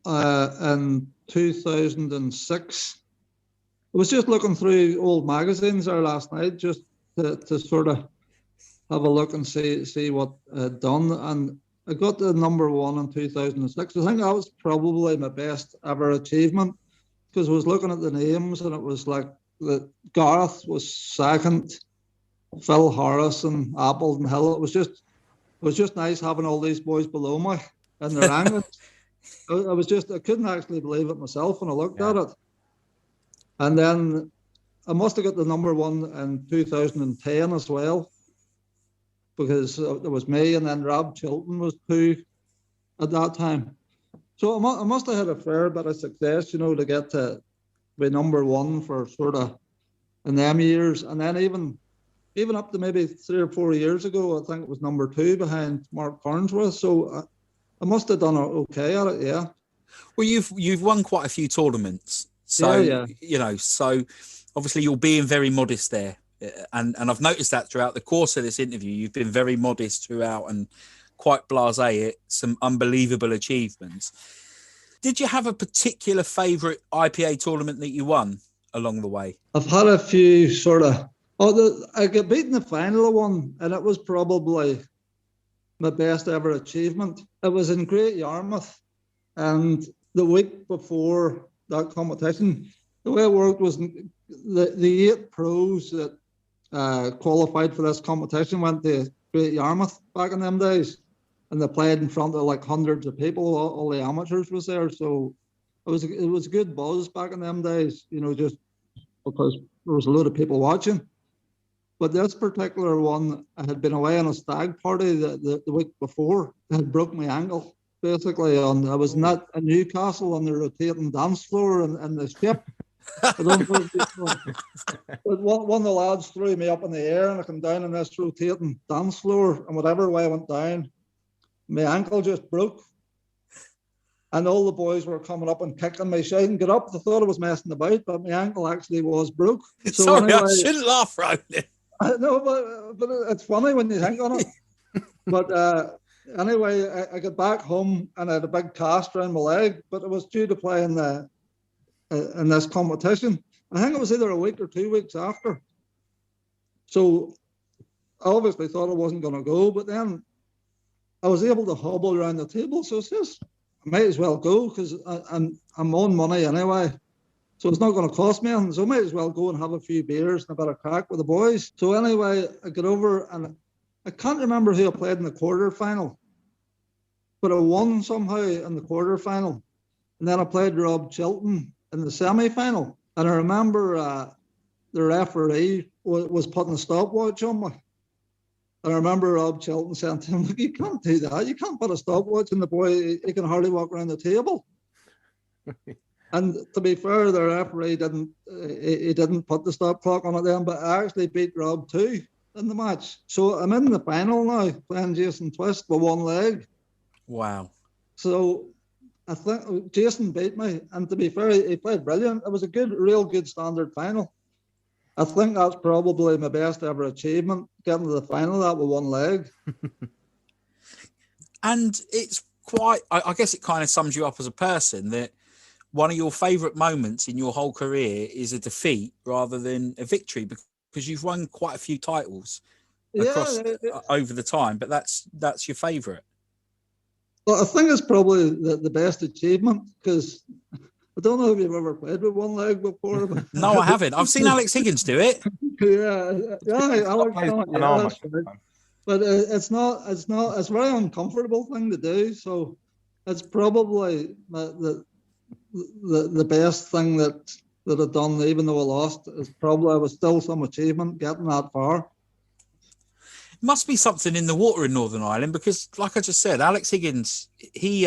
in 2006. I was just looking through old magazines there last night just to sort of have a look and see what I'd done. And I got to number one in 2006. I think that was probably my best ever achievement, because I was looking at the names and it was like Gareth was second, Phil Harrison, Appleton, Hill. It was just nice having all these boys below me in their rankings. I couldn't actually believe it myself when I looked at it. And then I must have got the number one in 2010 as well, because there was me and then Rob Chilton was two at that time. So I must have had a fair bit of success, to get to be number one for sort of in them years. And then even up to maybe 3 or 4 years ago, I think it was number two behind Mark Farnsworth. So I must have done okay at it, yeah. Well, you've won quite a few tournaments. So, yeah. So obviously you're being very modest there. And I've noticed that throughout the course of this interview, you've been very modest throughout and quite blasé at some unbelievable achievements. Did you have a particular favourite IPA tournament that you won along the way? I've had a few sort of... I got beaten the final of one, and it was probably my best ever achievement. It was in Great Yarmouth, and the week before that competition, the way it worked was the 8 pros that qualified for this competition went to Great Yarmouth back in them days, and they played in front of like hundreds of people. All the amateurs was there, so it was a good buzz back in them days, just because there was a load of people watching. But this particular one, I had been away on a stag party the week before. I had broke my ankle, basically. I was not in Newcastle on the rotating dance floor and the ship. But one of the lads threw me up in the air, and I came down on this rotating dance floor, and whatever way I went down, my ankle just broke. And all the boys were coming up and kicking me, shouting, "Get up!" They thought I was messing about, but my ankle actually was broke. So sorry, anyway, I shouldn't laugh, Ronan. No, but it's funny when you think on it. But anyway, I got back home and I had a big cast around my leg, but it was due to play in this competition. I think it was either a week or 2 weeks after. So I obviously thought I wasn't going to go, but then I was able to hobble around the table. So it's just, I might as well go because I'm on money anyway. So it's not going to cost me anything. So I might as well go and have a few beers and a bit of crack with the boys. So anyway, I got over and I can't remember who I played in the quarter final, but I won somehow in the quarter final. And then I played Rob Chilton in the semi-final. And I remember the referee was putting a stopwatch on me. And I remember Rob Chilton saying to him, "Look, you can't do that. You can't put a stopwatch on the boy. He can hardly walk around the table." And to be fair, the referee didn't put the stop clock on it then, but I actually beat Rob too in the match. So I'm in the final now, playing Jason Twist with one leg. Wow. So I think Jason beat me, and to be fair, he played brilliant. It was a real good standard final. I think that's probably my best ever achievement, getting to the final that with one leg. And it's quite, I guess it kind of sums you up as a person, that one of your favourite moments in your whole career is a defeat rather than a victory, because you've won quite a few titles across over the time, but that's your favourite. Well, I think it's probably the best achievement, because I don't know if you've ever played with one leg before. But No, I haven't. I've seen Alex Higgins do it. But it's a very uncomfortable thing to do. So it's probably the best thing that I've done, even though I lost. Is probably it was still some achievement getting that far. Must be something in the water in Northern Ireland, because, like I just said, Alex Higgins, he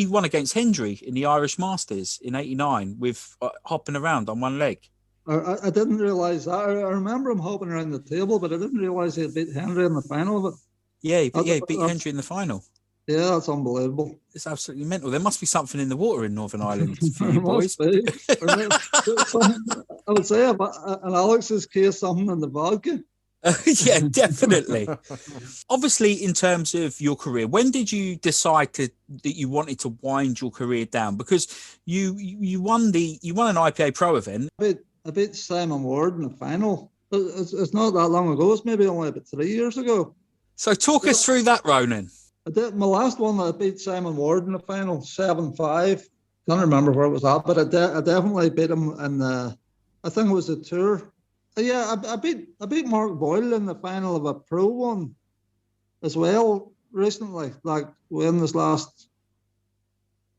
won against Hendry in the Irish Masters in '89 with hopping around on one leg. I didn't realise that. I remember him hopping around the table, but I didn't realise he had beat Hendry in the final of it. Yeah, he beat Hendry in the final. Yeah, that's unbelievable. It's absolutely mental. There must be something in the water in Northern Ireland for you boys. I would say, in Alex's case, something in the vodka. Yeah, definitely. Obviously, in terms of your career, when did you decide that you wanted to wind your career down? Because you won an IPA Pro event. I beat Simon Ward in the final. It's not that long ago. It's maybe only about 3 years ago. So talk us through that, Ronan. I did my last one. I beat Simon Ward in the final, 7-5. Can't remember where it was at, but I definitely beat him in the. I think it was the tour. Yeah, I beat Mark Boyle in the final of a pro one as well recently, like within this last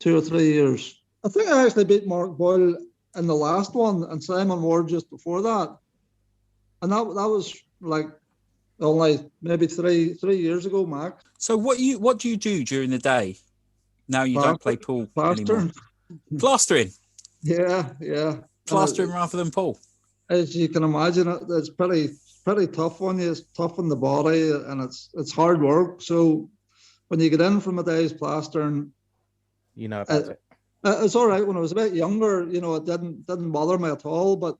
2 or 3 years. I think I actually beat Mark Boyle in the last one and Simon Ward just before that. And that was like only maybe three years ago, Mark. So what do you do during the day? Now you don't play pool anymore. Plastering. Yeah. Plastering rather than pool. As you can imagine, it's pretty tough on you. It's tough on the body, and it's hard work. So when you get in from a day's plastering, about it. It's all right. When I was a bit younger, it didn't bother me at all. But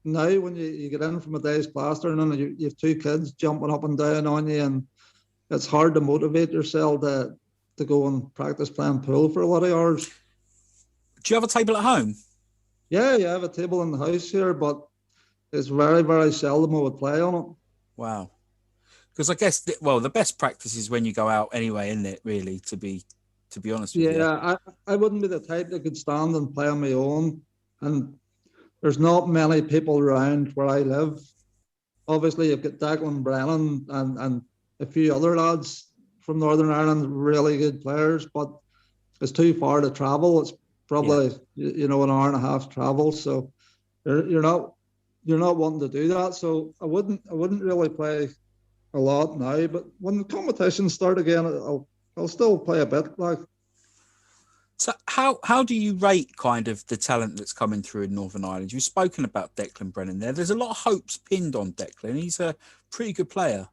now when you get in from a day's plastering and you have 2 kids jumping up and down on you, and it's hard to motivate yourself to go and practice playing pool for a lot of hours. Do you have a table at home? Yeah, I have a table in the house here, but it's very, very seldom I would play on it. Wow. Because I guess, the best practice is when you go out anyway, isn't it, really, to be honest with you? Yeah, I wouldn't be the type that could stand and play on my own. And there's not many people around where I live. Obviously, you've got Declan Brennan and a few other lads from Northern Ireland, really good players, but it's too far to travel. It's probably an hour and a half travel, so you're not wanting to do that. So I wouldn't really play a lot now. But when the competitions start again, I'll still play a bit. Like, so how do you rate kind of the talent that's coming through in Northern Ireland? You've spoken about Declan Brennan there. There's a lot of hopes pinned on Declan. He's a pretty good player.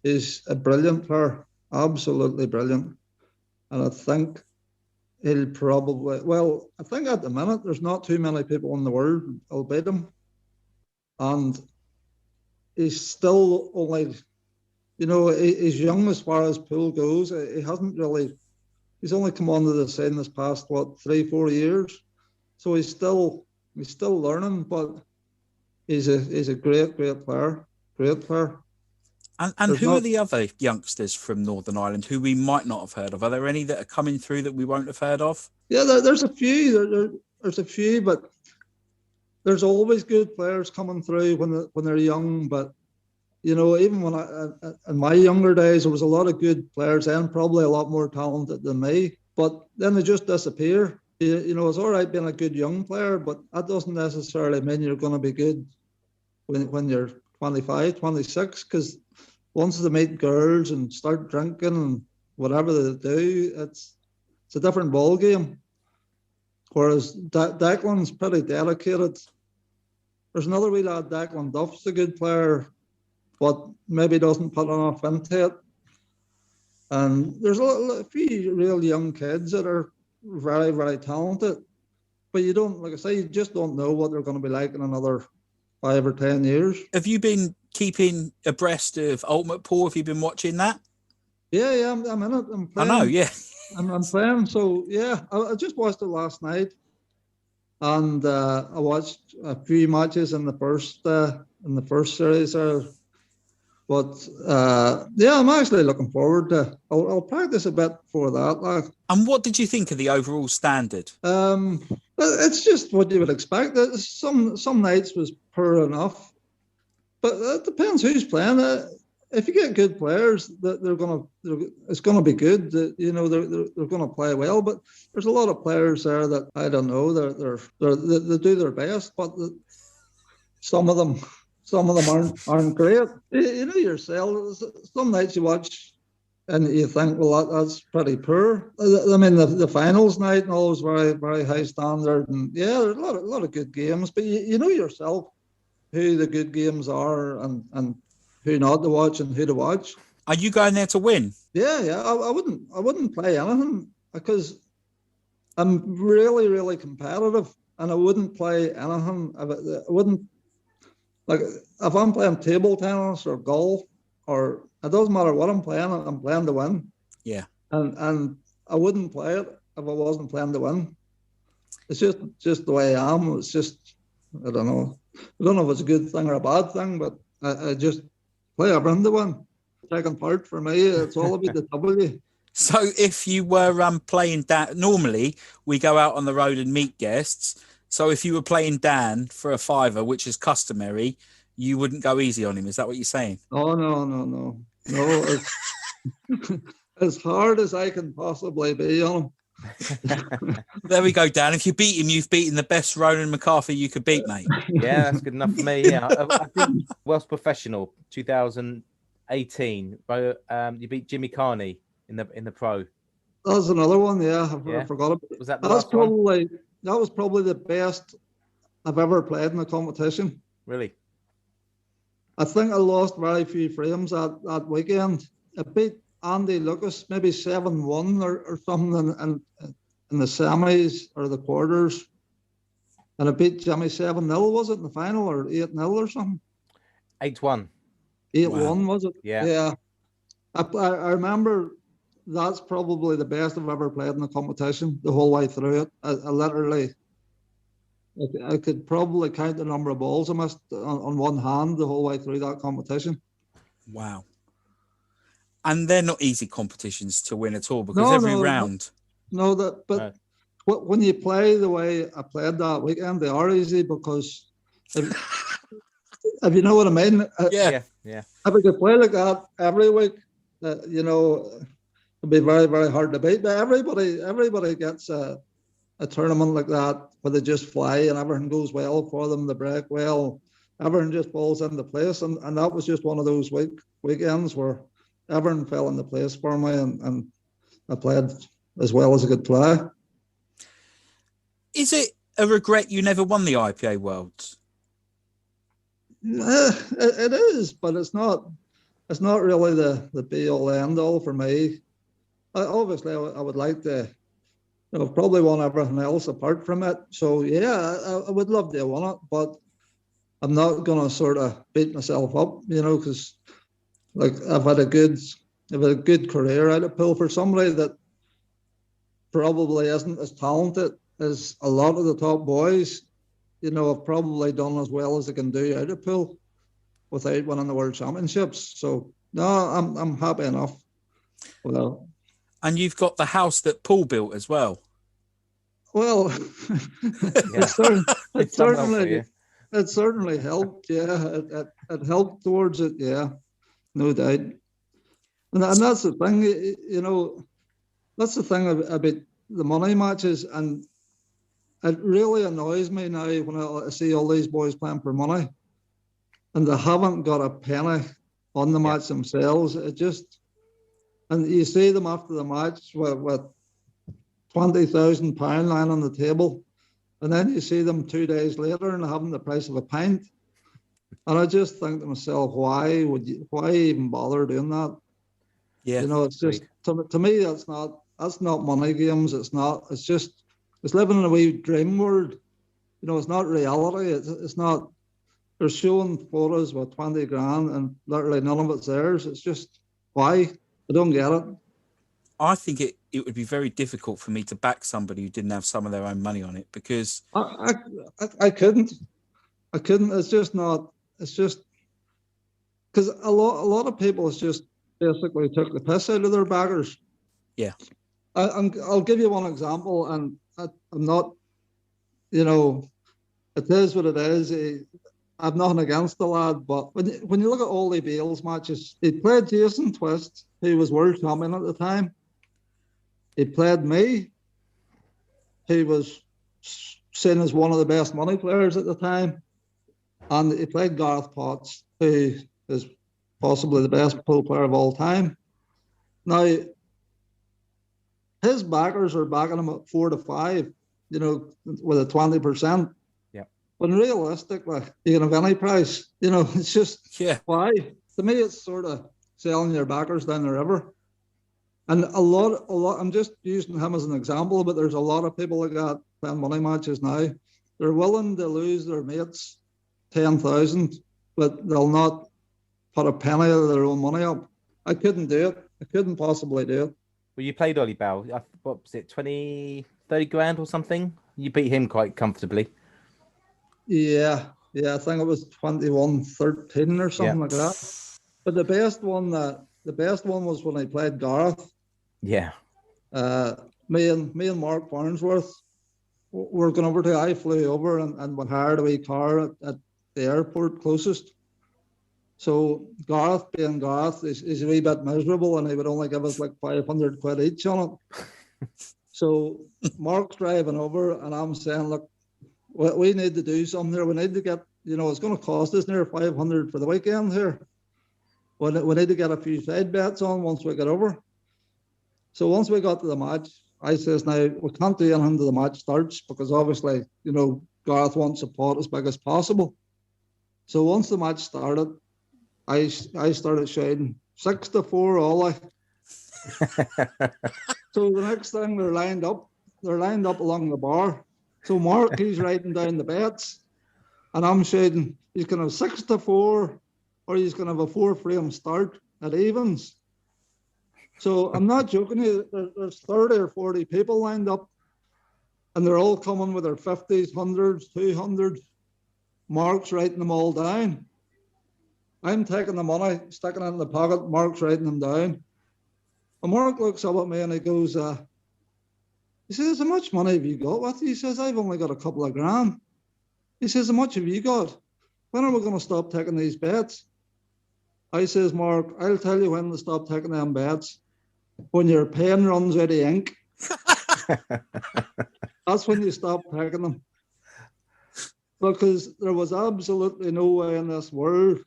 He's a brilliant player, absolutely brilliant, and I think. He'll probably, I think at the minute there's not too many people in the world who'll beat him. And he's still only, he's young as far as pool goes. He's only come onto the scene this past, 3-4 years. So he's still learning, but he's a great player, great player. And who are the other youngsters from Northern Ireland who we might not have heard of? Are there any that are coming through that we won't have heard of? Yeah, there's a few. there's a few, but there's always good players coming through when they're young. But you know, even when in my younger days, there was a lot of good players and probably a lot more talented than me. But then they just disappear. You know, it's all right being a good young player, but that doesn't necessarily mean you're going to be good when you're 25, 26, because once they meet girls and start drinking and whatever they do, it's a different ball game. Whereas Declan's pretty dedicated. There's another wee lad, Declan Duff's a good player, but maybe doesn't put enough into it. And there's a few real young kids that are very, very talented, but you don't, like I say, you just don't know what they're going to be like in another 5 or 10 years. Have you been keeping abreast of Ultimate Pool? Have you been watching that? Yeah, I'm in it. I'm playing. I know, yeah. I'm playing. So yeah, I just watched it last night, and I watched a few matches in the first series there. But yeah, I'm actually looking forward to. I'll practice a bit for that. Like. And what did you think of the overall standard? It's just what you would expect. Some nights was poor enough, but it depends who's playing. If you get good players, it's gonna be good. You know, they're gonna play well. But there's a lot of players there that I don't know. They do their best, but some of them aren't great. You know yourself. Some nights you watch and you think, well, that's pretty poor. I mean, the finals night and all was very, very high standard, and yeah, there's a lot of good games. But you know yourself who the good games are and who not to watch and who to watch. Are you going there to win? Yeah. I wouldn't play anything because I'm really, really competitive, and I wouldn't play anything. I wouldn't. Like, if I'm playing table tennis or golf, or it doesn't matter what I'm playing to win. Yeah. And I wouldn't play it if I wasn't playing to win. It's just the way I am. It's just, I don't know. I don't know if it's a good thing or a bad thing, but I just play everything to win. Second part for me, it's all about the W. So if you were playing Dan, normally we go out on the road and meet guests. So if you were playing Dan for a fiver, which is customary, you wouldn't go easy on him. Is that what you're saying? Oh, no. It's as hard as I can possibly be on him. There we go, Dan. If you beat him, you've beaten the best Ronan McCarthy you could beat, mate. Yeah, that's good enough for me. Yeah, I think Welsh Professional 2018. You beat Jimmy Carney in the pro. That's another one. Yeah, I forgot about it. Was that the last one? That was probably the best I've ever played in a competition. Really? I think I lost very few frames that weekend. I beat Andy Lucas maybe 7-1 or something in the semis or the quarters. And I beat Jimmy 7-0, was it, in the final, or 8-0 or something? 8-1. 8-1, was it? Yeah. I remember that's probably the best I've ever played in a competition the whole way through it. I literally, I could probably count the number of balls I missed on one hand the whole way through that competition. Wow. And they're not easy competitions to win at all, because every round. When you play the way I played that weekend, they are easy because if you know what I mean. Yeah. If I could play like that every week, you know, it'd be very, very hard to beat. But everybody gets a tournament like that where they just fly and everything goes well for them. They break well, everything just falls into place. And that was just one of those weekends where everything fell into place for me, and I played as well as I could play. Is it a regret you never won the IPA Worlds? It is, but it's not really the be all end all for me. Obviously, I would like to. I've probably won everything else apart from it. So yeah, I would love to have won it, but I'm not gonna sort of beat myself up, you know, because like I've had a good career out of pool. For somebody that probably isn't as talented as a lot of the top boys, you know, I've probably done as well as I can do out of pool without winning the World Championships. So no, I'm happy enough. Well, and you've got the house that Paul built as well. Well, Yeah. it done well for you. certainly helped. Yeah, it helped towards it. Yeah, no doubt. And that's the thing, you know, that's the thing about the money matches, and it really annoys me now when I see all these boys playing for money, and they haven't got a penny on the match themselves. It just, and you see them after the match with £20,000 lying on the table, and then you see them 2 days later and having the price of a pint. And I just think to myself, why even bother doing that? Yeah. You know, it's just to me that's not money games. It's living in a wee dream world. You know, it's not reality. It's not. They're showing photos with 20 grand and literally none of it's theirs. It's just, why? I don't get it. I think it would be very difficult for me to back somebody who didn't have some of their own money on it, because I couldn't. It's just not. It's just because a lot of people has just basically took the piss out of their baggers. Yeah. I'll give you one example, and I'm not, you know, it is what it is. I've nothing against the lad, but when you look at Ollie Beale's matches, he played Jason Twist, who was world champion at the time. He played me, who was seen as one of the best money players at the time. And he played Gareth Potts, who is possibly the best pool player of all time. Now, his backers are backing him at 4 to 5, you know, with a 20%. Yeah. When realistically, you can have any price. You know, it's just, why? To me, it's sort of selling your backers down the river. And a lot, I'm just using him as an example, but there's a lot of people like that playing money matches now. They're willing to lose their mates 10,000, but they'll not put a penny of their own money up. I couldn't do it. I couldn't possibly do it. Well, you played Ollie Bell. What was it, 30 grand or something? You beat him quite comfortably. Yeah, I think it was 21-13 or something like that. But the best one was when I played Gareth. Yeah. Me and Mark Farnsworth were going over to. I flew over and we hired a wee car at the airport closest. So Gareth, being Gareth, is a wee bit miserable, and he would only give us like 500 quid each on it. So Mark's driving over, and I'm saying, look, we need to do something here. We need to get, you know, it's going to cost us near 500 for the weekend here. We need to get a few side bets on once we get over. So once we got to the match, I says, now, we can't do anything until the match starts, because obviously, you know, Gareth wants a pot as big as possible. So once the match started, I started shouting 6-4 Ollie. So the next thing, they're lined up along the bar. So Mark, he's writing down the bets, and I'm shouting, he's going to have 6-4, or he's going to have a 4-frame start at evens. So I'm not joking you, there's 30 or 40 people lined up, and they're all coming with their 50s, 100s, 200s. Mark's writing them all down. I'm taking the money, sticking it in the pocket, Mark's writing them down. And Mark looks up at me and he goes, he says, how much money have you got with you? He says, I've only got a couple of grand. He says, how much have you got? When are we going to stop taking these bets? I says, Mark, I'll tell you when to stop taking them bets. When your pen runs out of ink. That's when you stop taking them. Because there was absolutely no way in this world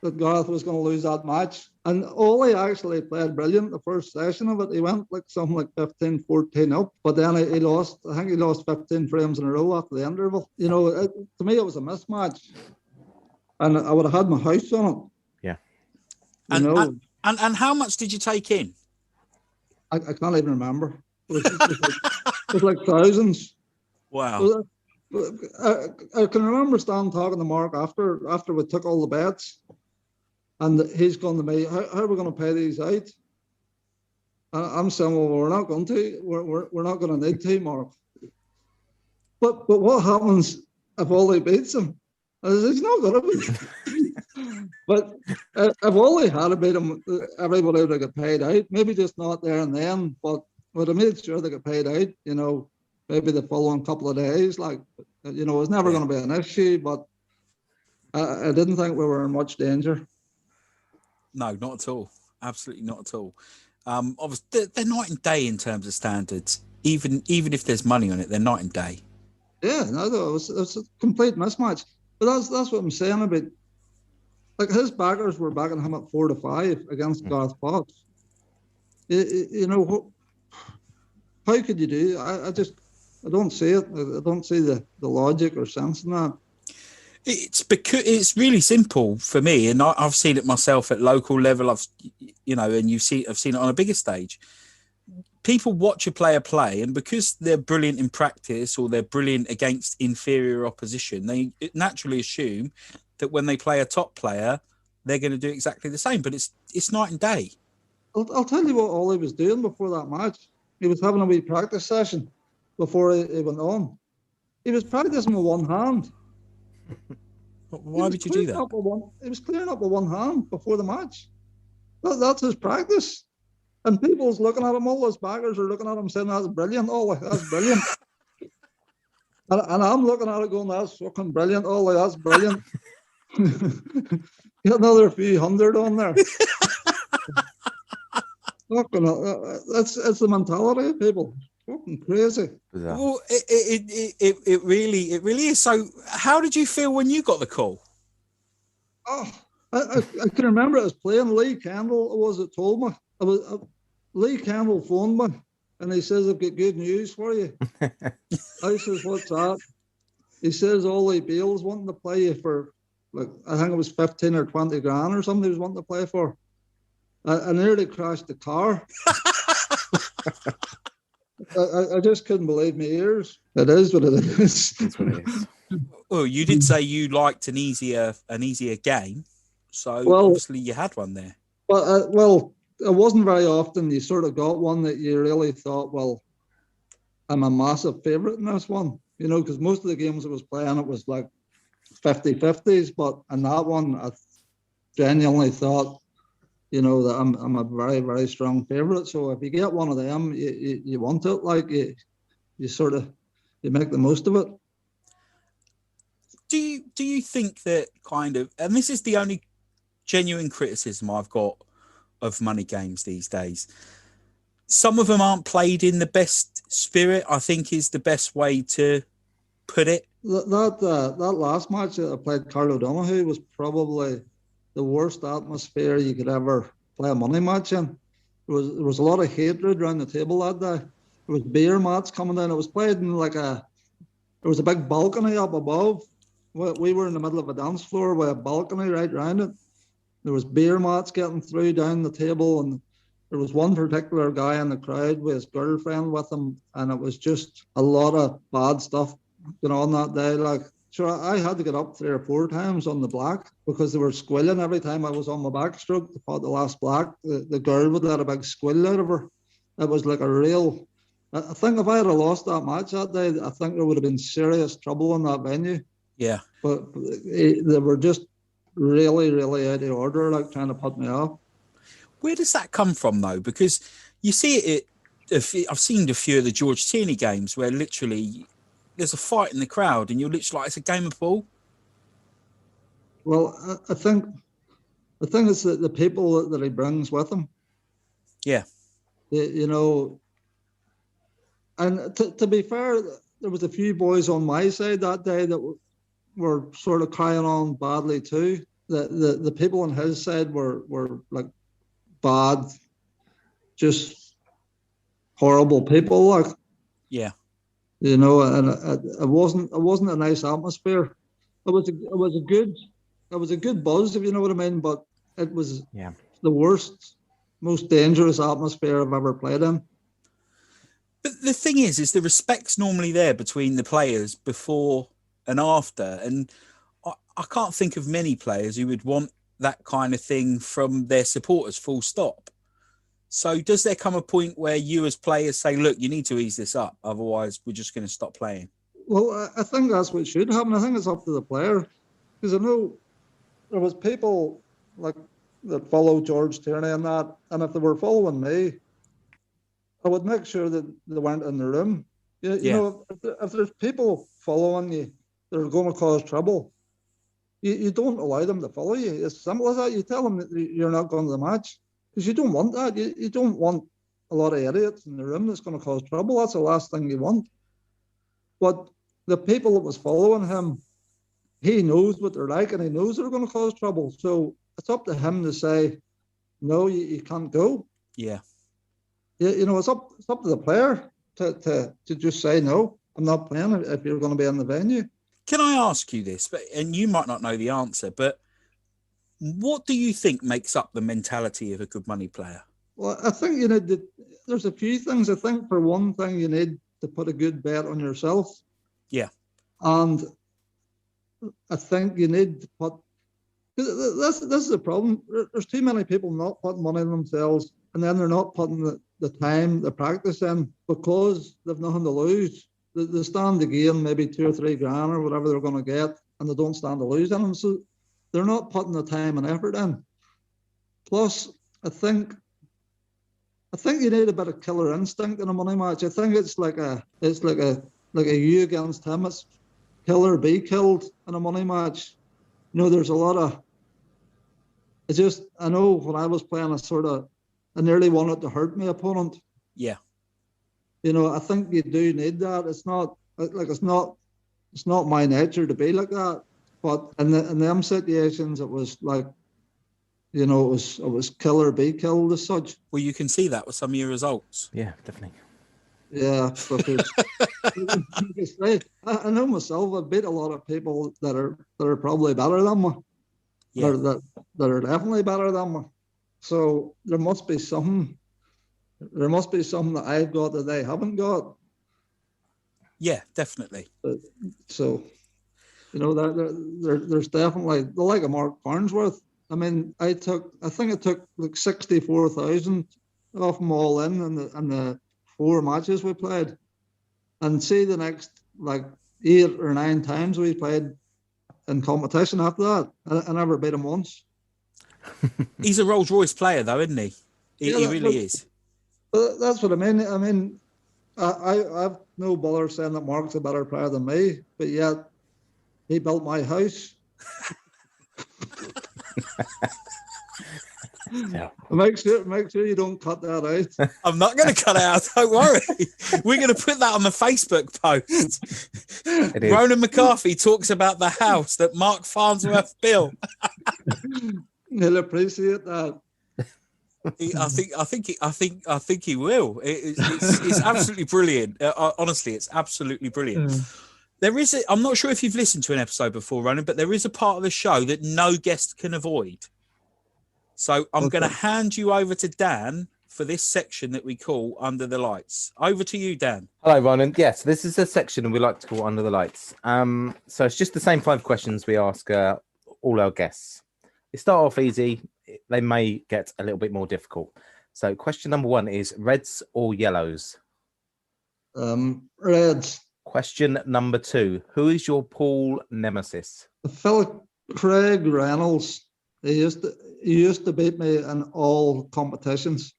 that Gareth was going to lose that match. And Ollie actually played brilliant the first session of it. He went like something like 15-14 up, but then he lost, I think he lost 15 frames in a row after the interval. You know, to me, it was a mismatch. And I would have had my house on it. Yeah. And how much did you take in? I can't even remember. It was like thousands. Wow. I can remember standing talking to Mark after we took all the bets, and he's going to me, how are we going to pay these out? I'm saying, well, we're not going to. We're not going to need to, Mark. But what happens if Ollie beats him? I said, he's not going to beat. But if Ollie had beat him, everybody would have got paid out. Maybe just not there and then, but would have made sure they got paid out, you know. maybe the following couple of days. Like, you know, it was never going to be an issue, but I didn't think we were in much danger. No, not at all. Absolutely not at all. Obviously, they're night and day in terms of standards. Even if there's money on it, they're night and day. Yeah, no, it was a complete mismatch. But that's what I'm saying about, like, his backers were backing him at 4-5 against Garth Fox. You know, how could you do? I don't see it. I don't see the logic or sense in that. It's because it's really simple for me, and I've seen it myself at local level. I've seen it on a bigger stage. People watch a player play, and because they're brilliant in practice or they're brilliant against inferior opposition, they naturally assume that when they play a top player, they're going to do exactly the same. But it's night and day. I'll tell you what Ollie was doing before that match. He was having a wee practice session before he went on. He was practicing with one hand. Why would you do that? He was clearing up with one hand before the match. That's his practice. And people's looking at him, all his backers are looking at him saying, that's brilliant, Ollie, that's brilliant. and I'm looking at it going, that's fucking brilliant, Ollie, that's brilliant. Get another few hundred on there. It's the mentality of people. Fucking crazy. Well, it really is. So, how did you feel when you got the call? Oh, I can remember it as playing. Lee Kendall was it told me. Lee Kendall phoned me and he says, I've got good news for you. I says, what's that? He says, Ollie Beale's wanting to play you for, like, I think it was 15 or 20 grand or something he was wanting to play for. I nearly crashed the car. I just couldn't believe my ears. It is what it is. That's what it is. Well, you did say you liked an easier game, so obviously you had one there. But it wasn't very often you sort of got one that you really thought, well, I'm a massive favourite in this one, you know, because most of the games I was playing, it was like 50-50s, but in that one, I genuinely thought, you know, that I'm a very, very strong favourite. So if you get one of them, you want it, like you make the most of it. Do you think that kind of, and this is the only genuine criticism I've got of money games these days, some of them aren't played in the best spirit, I think is the best way to put it. That last match that I played Carlo Donahue was probably the worst atmosphere you could ever play a money match in. There was a lot of hatred around the table that day. There was beer mats coming down. It was played in there was a big balcony up above. We were in the middle of a dance floor with a balcony right around it. There was beer mats getting through down the table, and there was one particular guy in the crowd with his girlfriend with him, and it was just a lot of bad stuff going on that day. Like, so I had to get up 3 or 4 times on the black because they were squilling every time I was on my backstroke to pot the last black. The girl would let a big squill out of her. It was like a real. I think if I had lost that match that day, I think there would have been serious trouble in that venue. Yeah. But they were just really, really out of order, like trying to put me off. Where does that come from, though? Because you see it. I've seen a few of the George Tierney games where literally there's a fight in the crowd, and you're literally like, it's a game of ball. Well, I think it's the people that he brings with him. Yeah. You know, and to be fair, there was a few boys on my side that day that were sort of crying on badly too. The people on his side were like bad, just horrible people. Like, yeah, you know, and it wasn't a nice atmosphere. It was a good buzz, if you know what I mean. But it was the worst, most dangerous atmosphere I've ever played in. But the thing is the respect's normally there between the players before and after, and I can't think of many players who would want that kind of thing from their supporters, full stop. So does there come a point where you as players say, look, you need to ease this up, otherwise we're just going to stop playing? Well, I think that's what should happen. I think it's up to the player, because I know there was people like that follow George Tierney and that, and if they were following me, I would make sure that they weren't in the room. You know, if there's people following you that are going to cause trouble, you don't allow them to follow you. It's simple as that. You tell them that you're not going to the match because you don't want that. You don't want a lot of idiots in the room that's going to cause trouble. That's the last thing you want. But the people that was following him, he knows what they're like and he knows they're going to cause trouble. So it's up to him to say, no, you can't go. Yeah. You know, it's up to the player to just say, no, I'm not playing if you're going to be in the venue. Can I ask you this? And you might not know the answer, but what do you think makes up the mentality of a good money player? Well, I think there's a few things. I think for one thing, you need to put a good bet on yourself. Yeah. And I think you need to put, this is the problem. There's too many people not putting money on themselves, and then they're not putting the time, the practice in, because they've nothing to lose. They stand to gain maybe 2 or 3 grand or whatever they're going to get, and they don't stand to lose in them. So they're not putting the time and effort in. Plus, I think you need a bit of killer instinct in a money match. I think it's like a you against him. It's kill or be killed in a money match. You know, there's a lot of. I know when I was playing, I nearly wanted to hurt my opponent. Yeah. You know, I think you do need that. It's not my nature to be like that. But in them situations, it was like, you know, it was kill or be killed as such. Well, you can see that with some of your results. Yeah, definitely. Yeah, because I know myself. I've beat a lot of people that are probably better than me. Yeah. That are definitely better than me. So there must be something. There must be something that I've got that they haven't got. Yeah, definitely. So, you know, there's definitely the like of Mark Farnsworth. I mean, I think it took like 64,000 off them all in the 4 matches we played, and see the next like 8 or 9 times we played in competition after that, I never beat him once. He's a Rolls Royce player, though, isn't he? He really is. That's what I mean. I mean, I've no bother saying that Mark's a better player than me, but yet he built my house. Yeah. Make sure you don't cut that out. I'm not going to cut it out. Don't worry. We're going to put that on the Facebook post. Ronan McCarthy talks about the house that Mark Farnsworth built. He'll appreciate that. I think he will. It's absolutely brilliant. Honestly, it's absolutely brilliant. There is I'm not sure if you've listened to an episode before, Ronan, but there is a part of the show that no guest can avoid. So I'm going to hand you over to Dan for this section that we call Under the Lights. Over to you, Dan. Hello, Ronan. Yes, this is a section we like to call Under the Lights. So it's just the same 5 questions we ask all our guests. They start off easy. They may get a little bit more difficult. So question number 1 is reds or yellows? Reds. Question number 2, who is your pool nemesis? The fellow Craig Reynolds. He used to beat me in all competitions.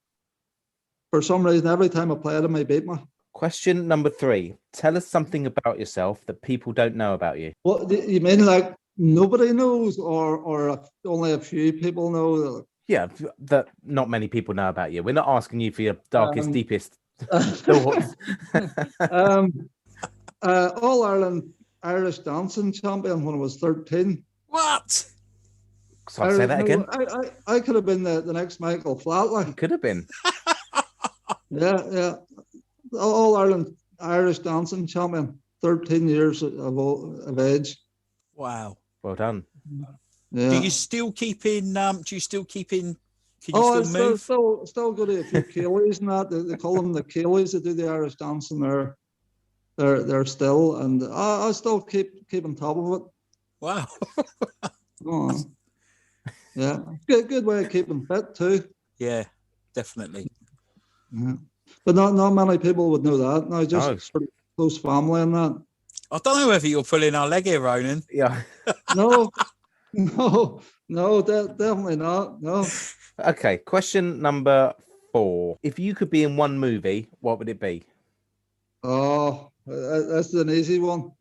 For some reason, every time I played him, he beat me. Question number 3, tell us something about yourself that people don't know about you. What you mean, like nobody knows, or only a few people know? Yeah, that not many people know about you. We're not asking you for your darkest, deepest thoughts. All Ireland Irish dancing champion when I was 13. What? Sorry, say that again. I could have been the next Michael Flatley. You could have been. Yeah. All Ireland Irish dancing champion, 13 years of age. Wow. Well done. Yeah. Do you still keep in? Can you still move? Still go to a few Keeleys and that. They call them the Keeleys that do the Irish dancing. They're still, and I still keep on top of it. Wow. Oh. Yeah, good way of keeping fit too. Yeah, definitely. Yeah. But not many people would know that. No, just sort of close family and that. I don't know whether you're pulling our leg here, Ronan. Yeah. No, definitely not. No. Okay, question number 4. If you could be in one movie, what would it be? Oh, That's an easy one.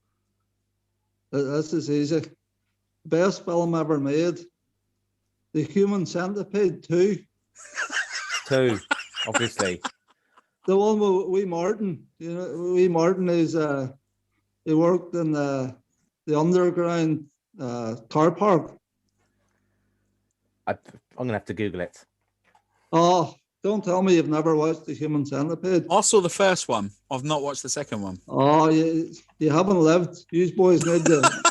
This is easy. Best film ever made. The Human Centipede 2. 2, obviously. The one with Wee Martin. You know, Wee Martin is he worked in the underground car park. I'm gonna have to Google it. Oh, don't tell me you've never watched The Human Centipede. I saw the first one. I've not watched the second one. Oh, you haven't lived. You boys need to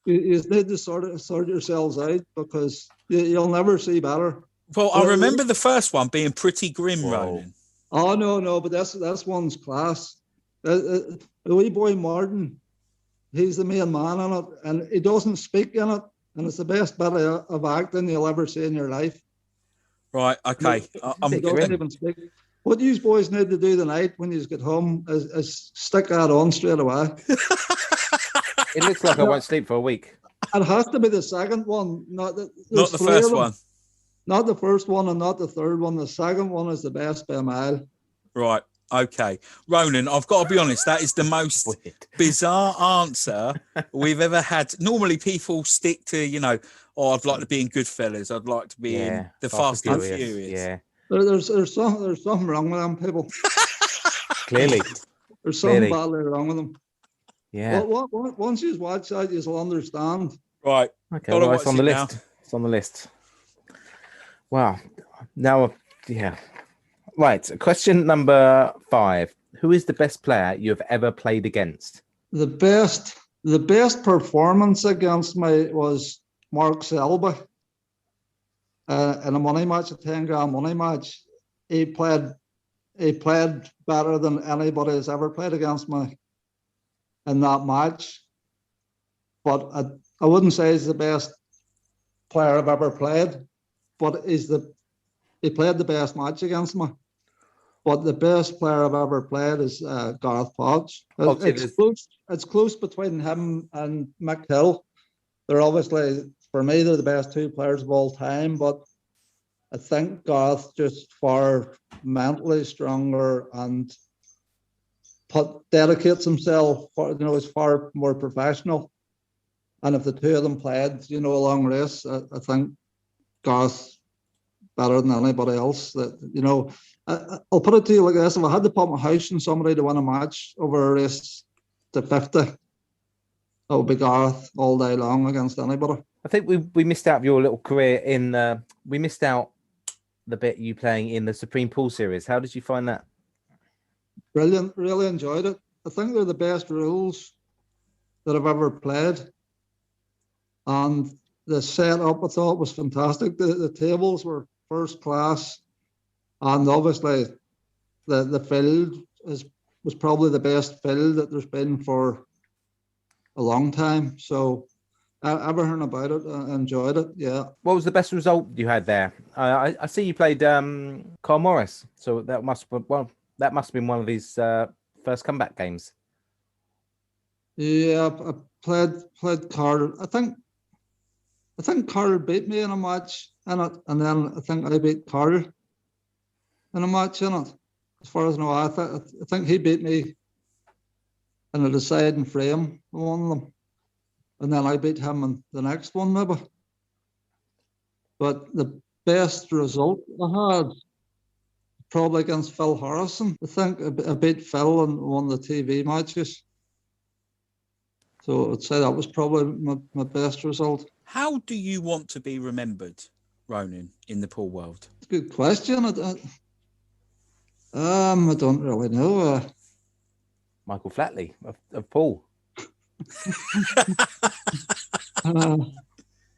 you need to sort yourselves out, because you'll never see better. Well, I remember the first one being pretty grim, Whoa. Ronan. Oh no, but that's one's class. The wee boy Martin, he's the main man in it, and he doesn't speak in it, and it's the best bit of acting you'll ever see in your life. Right, okay. He doesn't even speak. What you boys need to do tonight when you get home is stick that on straight away. It looks like I won't sleep for a week. It has to be the second one, not the first one. Not the first one and not the third one. The second one is the best by a mile. Right. Okay. Ronan, I've got to be honest, that is the most bizarre answer we've ever had. Normally people stick to, I'd like to be in Goodfellas. I'd like to be in the Fast and Furious. Yeah. There's something wrong with them people. Clearly. There's something badly wrong with them. Yeah. Once you watch that, you'll understand. Right. Okay, well, it's on the list. Now. It's on the list. Wow. Now, yeah. Right. Question number 5. Who is the best player you have ever played against? The best performance against me was Mark Selby. In a money match, a 10-grand money match. He played better than anybody has ever played against me in that match. But I wouldn't say he's the best player I've ever played, but he played the best match against me. But the best player I've ever played is Gareth Potts. It's close between him and Mick Hill. They're obviously, for me, they're the best 2 players of all time, but I think Gareth just far mentally stronger and dedicates himself. Is far more professional. And if the 2 of them played, a long race, I think Gareth's better than anybody else. I'll put it to you like this: if I had to put my house on somebody to win a match over a race to 50, that would be Gareth all day long against anybody. I think we missed out of your little career we missed out the bit you playing in the Supreme Pool Series. How did you find that? Brilliant, really enjoyed it. I think they're the best rules that I've ever played. And the setup, I thought, was fantastic. The tables were first class. And obviously the field was probably the best field that there's been for a long time. So everything about it, I enjoyed it. Yeah. What was the best result you had there? I see you played Carl Morris, so that must have been one of his first comeback games. Yeah, I played Carl. I think Carl beat me in a match in it, and then I think I beat Carl in a match in it. As far as I know, I think he beat me in a deciding frame, one of them. And then I beat him in the next one, maybe. But the best result I had, probably against Phil Harrison. I think I beat Phil in one of the TV matches. So I'd say that was probably my best result. How do you want to be remembered, Ronan, in the pool world? Good question. I don't really know. Michael Flatley of pool.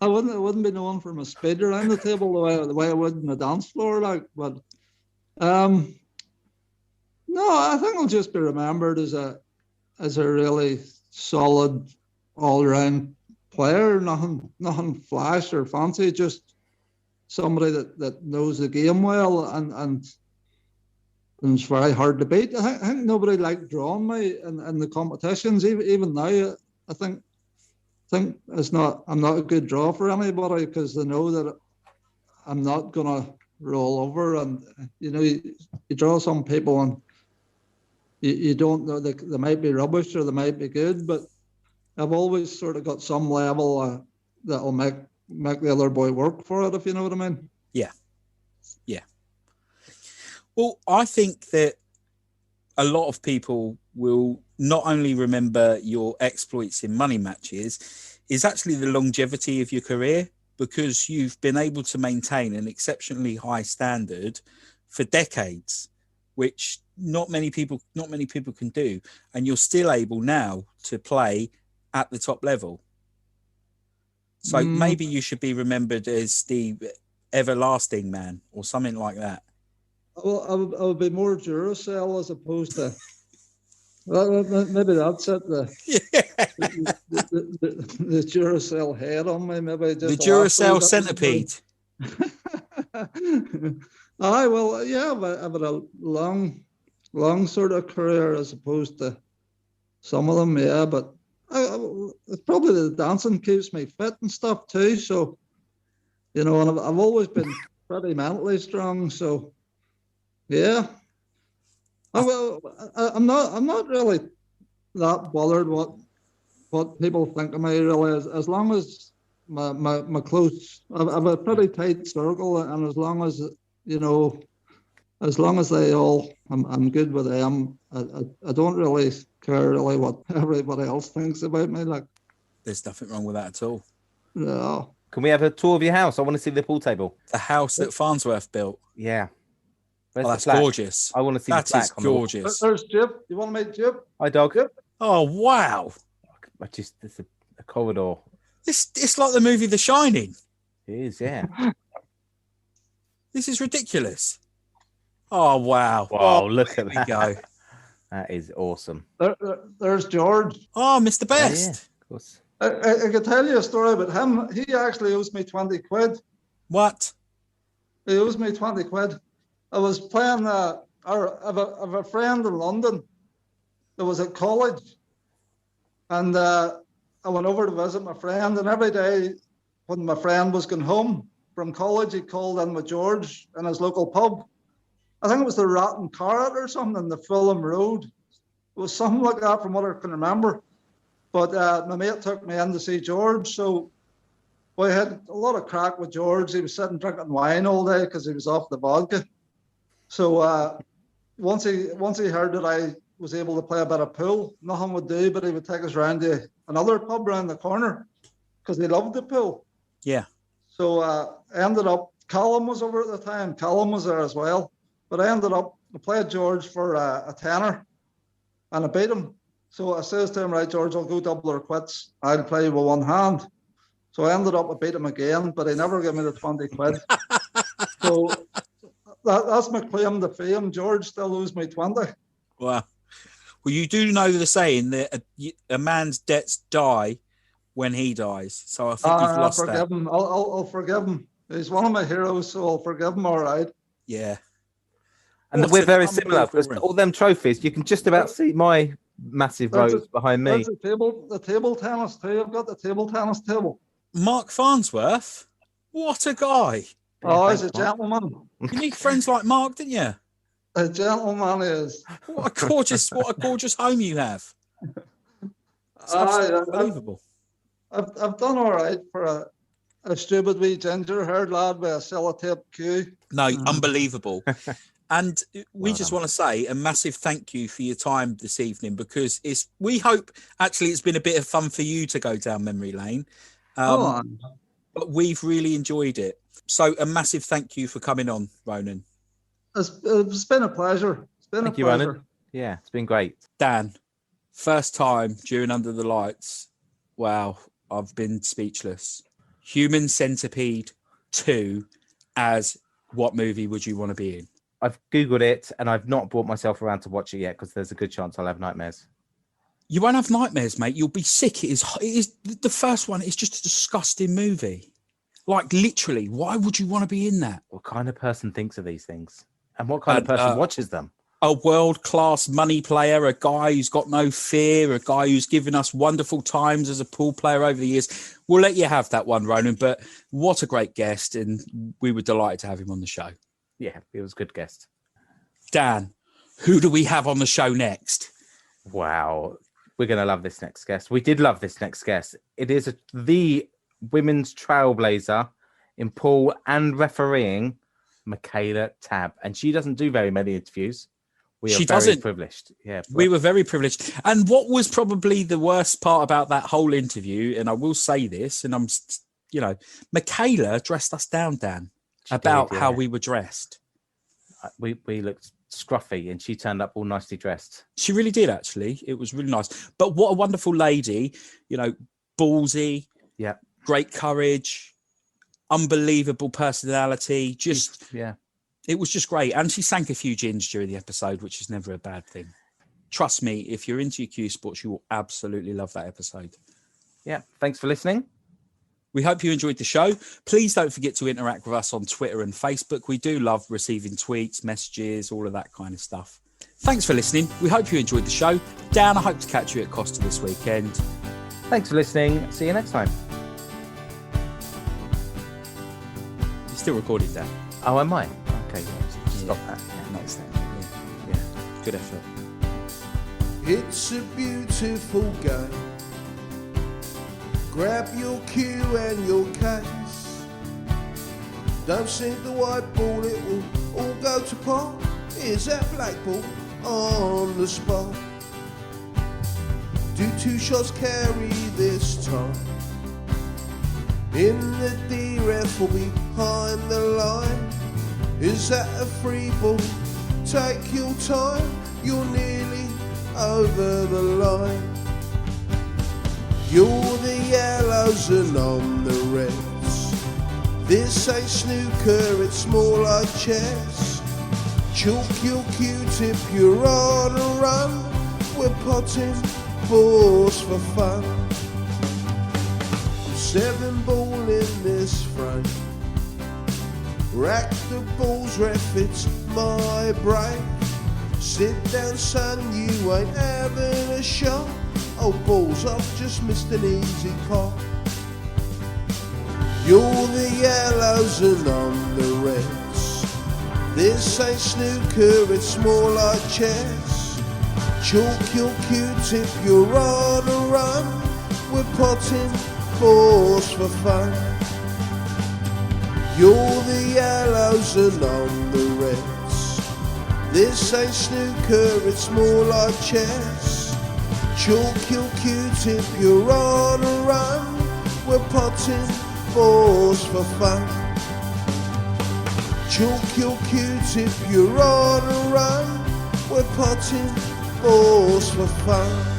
I wouldn't be known for my speed around the table the way I would in the dance floor, but no, I think I'll just be remembered as a really solid all-round player. Nothing flash or fancy, just somebody that knows the game well and it's very hard to beat. I think nobody liked drawing me in the competitions. Even now, I think I'm not a good draw for anybody because they know that I'm not gonna roll over. And you draw some people and you don't know, they might be rubbish or they might be good, but I've always sort of got some level that'll make the other boy work for it, if you know what I mean. Yeah. Well, I think that a lot of people will not only remember your exploits in money matches, is actually the longevity of your career, because you've been able to maintain an exceptionally high standard for decades, which not many people can do, and you're still able now to play at the top level. So maybe you should be remembered as the everlasting man or something like that. Well, I would be more Duracell as opposed to. Well, maybe that's it. The Duracell head on me. Maybe just the Duracell centipede. Aye, well, yeah, I've had a long sort of career as opposed to some of them, yeah. But it's probably the dancing keeps me fit and stuff too. So, you know, and I've always been pretty mentally strong. So, yeah. I'm not really that bothered what people think of me, really, as long as my close, I've a pretty tight circle, and as long as, you know, as long as they all, I'm good with them. I don't really care really what everybody else thinks about me. Like, there's nothing wrong with that at all. No. Can we have a tour of your house? I want to see the pool table. The house that Farnsworth built. Yeah. Oh, that's gorgeous. I want to see that. The Is gorgeous. There's Jip. You want to meet Jip? Hi, dog. Jip? Oh, wow. It's a corridor. It's like the movie The Shining. It is, yeah. This is ridiculous. Oh, wow. Wow, oh, look at that. Go. That is awesome. There's George. Oh, Mr. Best. Yeah, of course. I could tell you a story about him. He actually owes me 20 quid. What? He owes me 20 quid. I was playing, I have a friend in London that was at college, and I went over to visit my friend, and every day when my friend was going home from college, he called in with George in his local pub. I think it was the Rat and Carrot or something in the Fulham Road. It was something like that from what I can remember. But my mate took me in to see George, so we had a lot of crack with George. He was sitting drinking wine all day because he was off the vodka. So once he heard that I was able to play a bit of pool, nothing would do, but he would take us round to another pub around the corner because he loved the pool. Yeah. So I ended up, Callum was over at the time. Callum was there as well. But I ended up, I played George for a tenner and I beat him. So I says to him, right, George, I'll go double or quits. I'll play you with one hand. So I ended up, I beat him again, but he never gave me the 20 quid. So that's my claim to fame. George still owes me 20. Wow. Well, you do know the saying that a man's debts die when he dies. So I think you've lost that. I'll forgive him. I'll forgive him. He's one of my heroes, so I'll forgive him, all right. Yeah. And we're very similar because all them trophies, you can just about see my massive rows behind me. The table tennis too. I've got the table tennis table. Mark Farnsworth, what a guy! Oh, he's a gentleman. You need friends like Mark, didn't you? A gentleman is. What a gorgeous home you have. It's unbelievable. I've done all right for a stupid wee ginger-haired lad with a sellotape queue. No, unbelievable. And we just want to say a massive thank you for your time this evening, because we hope actually it's been a bit of fun for you to go down memory lane. But we've really enjoyed it. So a massive thank you for coming on, Ronan. It's been a pleasure. Thank you, Ronan. Yeah, it's been great. Dan, first time during Under the Lights. Wow, I've been speechless. Human Centipede 2 as what movie would you want to be in? I've Googled it and I've not brought myself around to watch it yet because there's a good chance I'll have nightmares. You won't have nightmares, mate. You'll be sick. It is the first one. It's just a disgusting movie. Like, literally, why would you want to be in that? What kind of person thinks of these things? And what kind of person watches them? A world-class money player, a guy who's got no fear, a guy who's given us wonderful times as a pool player over the years. We'll let you have that one, Ronan, but what a great guest, and we were delighted to have him on the show. Yeah, he was a good guest. Dan, Who do we have on the show next? Wow. We're going to love this next guest. We did love this next guest. It is the women's trailblazer in pool and refereeing, Michaela Tabb. And she doesn't do very many interviews. She doesn't. Privileged. Yeah. We were very privileged. And what was probably the worst part about that whole interview, and I will say this, and Michaela dressed us down, Dan, how we were dressed. We looked scruffy and she turned up all nicely dressed. She really did, actually. It was really nice. But what a wonderful lady, ballsy, great courage, unbelievable personality. It was just great. And she sank a few gins during the episode, which is never a bad thing. Trust me, if you're into your Q Sports, you will absolutely love that episode. Yeah. Thanks for listening. We hope you enjoyed the show. Please don't forget to interact with us on Twitter and Facebook. We do love receiving tweets, messages, all of that kind of stuff. Thanks for listening. We hope you enjoyed the show. Dan, I hope to catch you at Costa this weekend. Thanks for listening. See you next time. You're still recording, Dan. Oh, am I? Okay, stop that. Yeah, next time. Yeah. Good effort. It's a beautiful game. Grab your cue and your case. Don't sink the white ball, it will all go to pot. Here's that black ball on the spot. Do 2 shots carry this time? In the D-ref or behind the line? Is that a free ball? Take your time, you're nearly over the line. You're the yellows and I'm the reds. This ain't snooker, it's more like chess. Chalk your Q-tip, you're on a run. We're potting balls for fun. I'm 7 ball in this frame. Rack the balls, ref, it's my break. Sit down, son, you ain't having a shot. Oh, balls, I've just missed an easy pot. You're the yellows and I'm the reds. This ain't snooker, it's more like chess. Chalk your Q-tip, you're on a run. We're potting balls for fun. You're the yellows and I'm the reds. This ain't snooker, it's more like chess. Chalk your Q-tip, you're on a run. We're potting balls for fun. Chalk your Q-tip, you're on a run. We're potting balls for fun.